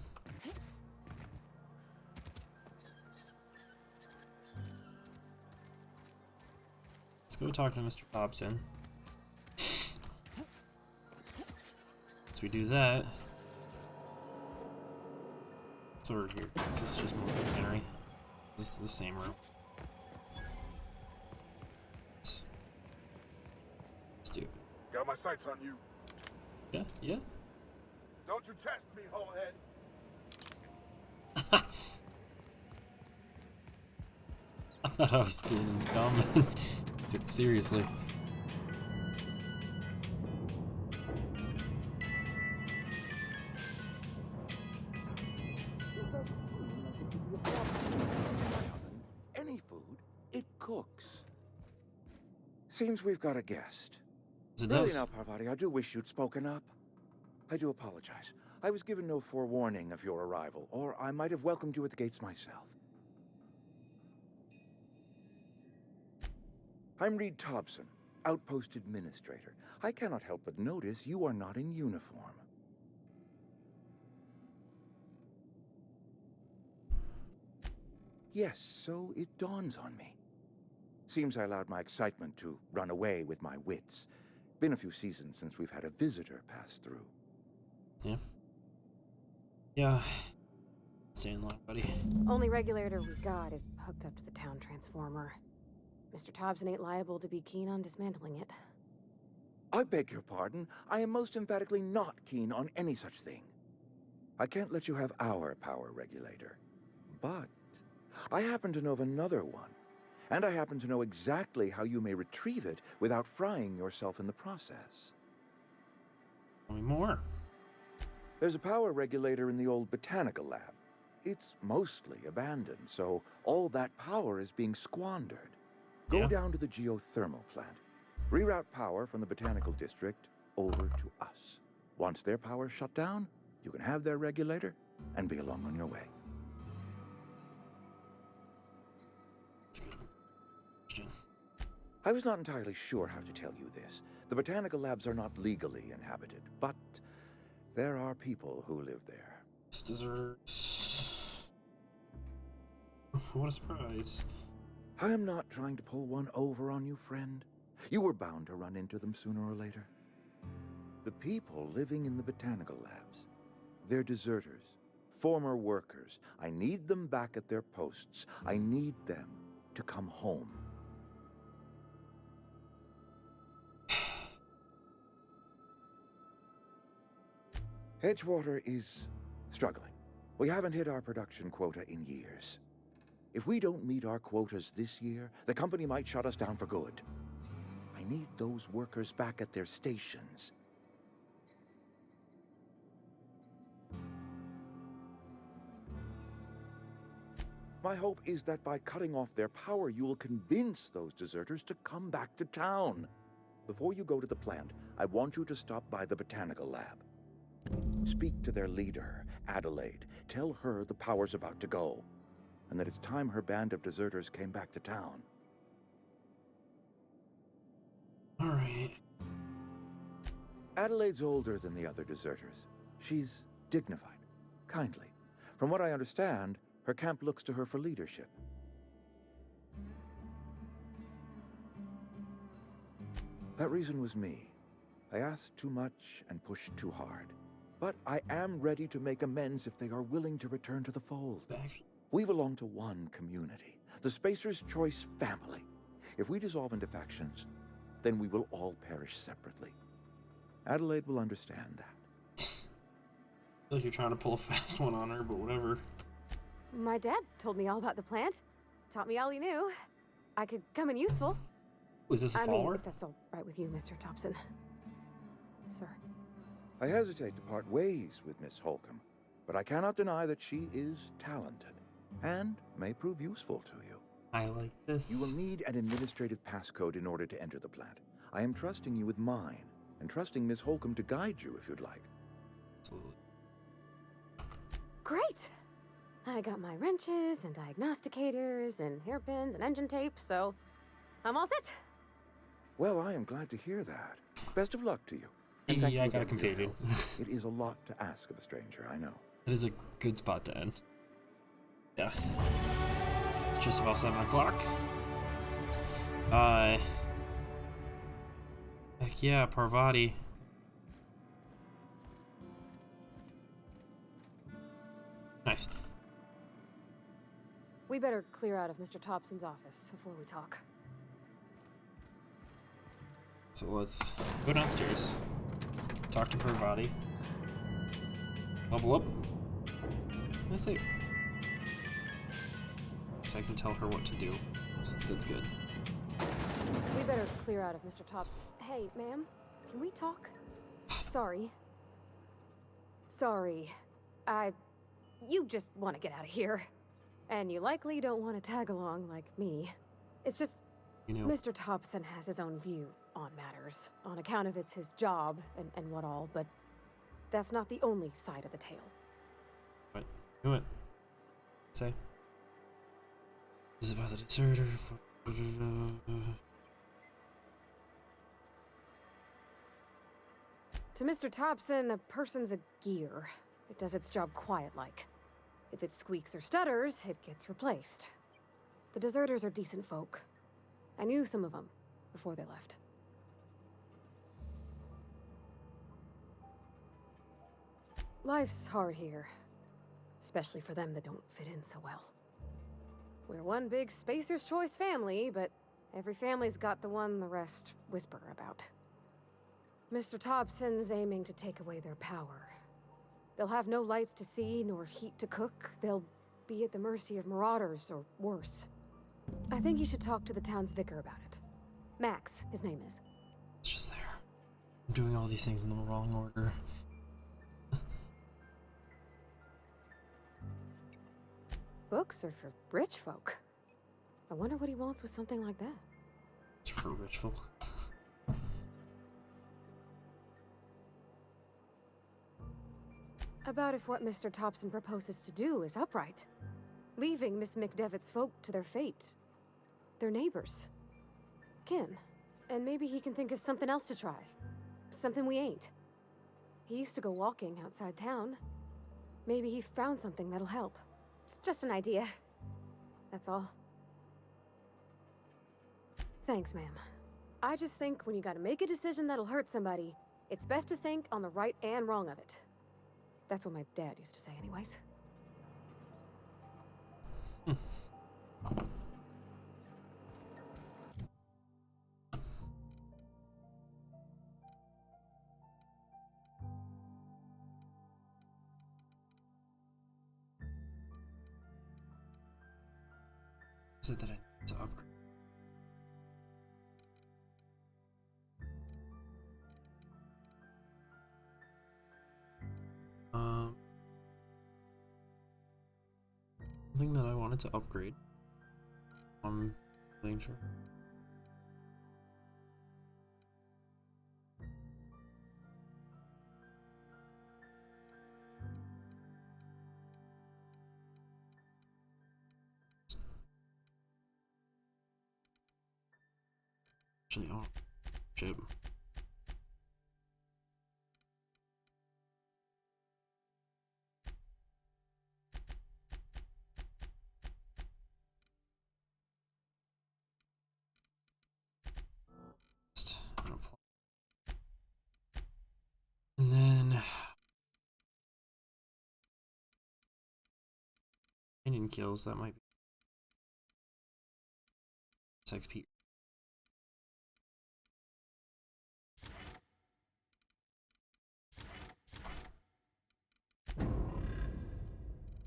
Let's go talk to Mr. Thompson. Once we do that, what's over here? Is this just more cannery? This is the same room. Let's do it. Got my sights on you. Yeah, yeah. Don't you test me, holehead. I thought I was being dumb and took it seriously. Any food, it cooks. Seems we've got a guest. It Really does. now, Parvati, I do wish you'd spoken up. I do apologize. I was given no forewarning of your arrival, or I might have welcomed you at the gates myself. I'm Reed Thompson, Outpost Administrator. I cannot help but notice you are not in uniform. Yes, so it dawns on me. Seems I allowed my excitement to run away with my wits. Been a few seasons since we've had a visitor pass through. Yeah. Yeah. Stay in line, buddy. Only regulator we got is hooked up to the town transformer. Mr. Thompson ain't liable to be keen on dismantling it. I beg your pardon. I am most emphatically not keen on any such thing. I can't let you have our power regulator. But I happen to know of another one. And I happen to know exactly how you may retrieve it without frying yourself in the process. Tell me more. There's a power regulator in the old botanical lab. It's mostly abandoned, so all that power is being squandered. Go down to the geothermal plant. Reroute power from the botanical district over to us. Once their power's shut down, you can have their regulator and be along on your way. That's good. I was not entirely sure how to tell you this. The botanical labs are not legally inhabited, but there are people who live there. Deserters. What a surprise. I am not trying to pull one over on you, friend. You were bound to run into them sooner or later. The people living in the botanical labs, they're deserters, former workers. I need them back at their posts. I need them to come home. Edgewater is struggling. We haven't hit our production quota in years. If we don't meet our quotas this year, the company might shut us down for good. I need those workers back at their stations. My hope is that by cutting off their power, you will convince those deserters to come back to town. Before you go to the plant, I want you to stop by the botanical lab. Speak to their leader, Adelaide. Tell her the power's about to go, and that it's time her band of deserters came back to town. All right. Adelaide's older than the other deserters. She's dignified, kindly. From what I understand, her camp looks to her for leadership. That reason was me. I asked too much and pushed too hard. But I am ready to make amends if they are willing to return to the fold. We belong to one community, the Spacer's Choice family. If we dissolve into factions, then we will all perish separately. Adelaide will understand that. I feel like you're trying to pull a fast one on her, but whatever. My dad told me all about the plant. Taught me all he knew. I could come in useful. Was this a I follower? mean, if that's all right with you, Mr. Thompson. Sir. I hesitate to part ways with Miss Holcomb, but I cannot deny that she is talented and may prove useful to you. I like this. You will need an administrative passcode in order to enter the plant. I am trusting you with mine, and trusting Miss Holcomb to guide you if you'd like. Absolutely. Great! I got my wrenches and diagnosticators and hairpins and engine tape, so I'm all set. Well, I am glad to hear that. Best of luck to you. And thank you I got again for your confused. help. It is a lot to ask of a stranger, I know. It is a good spot to end. Yeah. It's just about 7 o'clock. Heck yeah, Parvati. Nice. We better clear out of Mr. Thompson's office before we talk. So let's go downstairs. Talk to Parvati. Level up. Let's see. So I can tell her what to do. That's good. We better clear out of Mr. Hey, ma'am, can we talk? Sorry. You just want to get out of here. And you likely don't want to tag along like me. It's just, Mr. Thompson has his own view on matters, on account of it's his job and what all, but that's not the only side of the tale. What? Do it. Say. This is about the deserter. To Mr. Thompson, a person's a gear. It does its job quiet-like. If it squeaks or stutters, it gets replaced. The deserters are decent folk. I knew some of them before they left. Life's hard here, especially for them that don't fit in so well. We're one big Spacer's Choice family, but every family's got the one the rest whisper about. Mr. Thompson's aiming to take away their power. They'll have no lights to see, nor heat to cook. They'll be at the mercy of marauders, or worse. I think you should talk to the town's vicar about it. Max, his name is. It's just there. I'm doing all these things in the wrong order. Books are for rich folk. I wonder what he wants with something like that. It's for rich folk. About if what Mr. Thompson proposes to do is upright. Leaving Miss McDevitt's folk to their fate. Their neighbors. Kin. And maybe he can think of something else to try. Something we ain't. He used to go walking outside town. Maybe he found something that'll help. It's just an idea. That's all. Thanks, ma'am. I just think when you gotta make a decision that'll hurt somebody, it's best to think on the right and wrong of it. That's what my dad used to say anyways. Is it that I need to upgrade? Something that I wanted to upgrade. I'm playing sure. Actually, oh, shit. And then Canyon kills, that might be XP.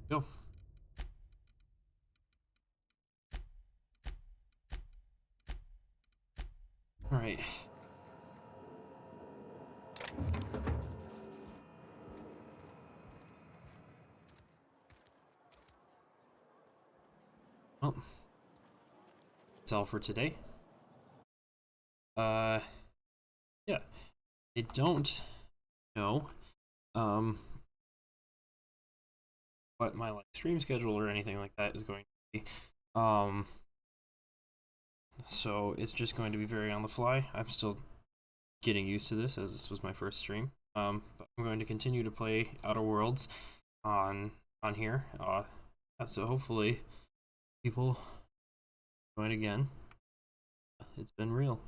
Go. All right. Well, that's all for today. Yeah, I don't know, what my like stream schedule or anything like that is going to be. So it's just going to be very on the fly. I'm still getting used to this as this was my first stream. But I'm going to continue to play Outer Worlds on here. So hopefully people join again. It's been real.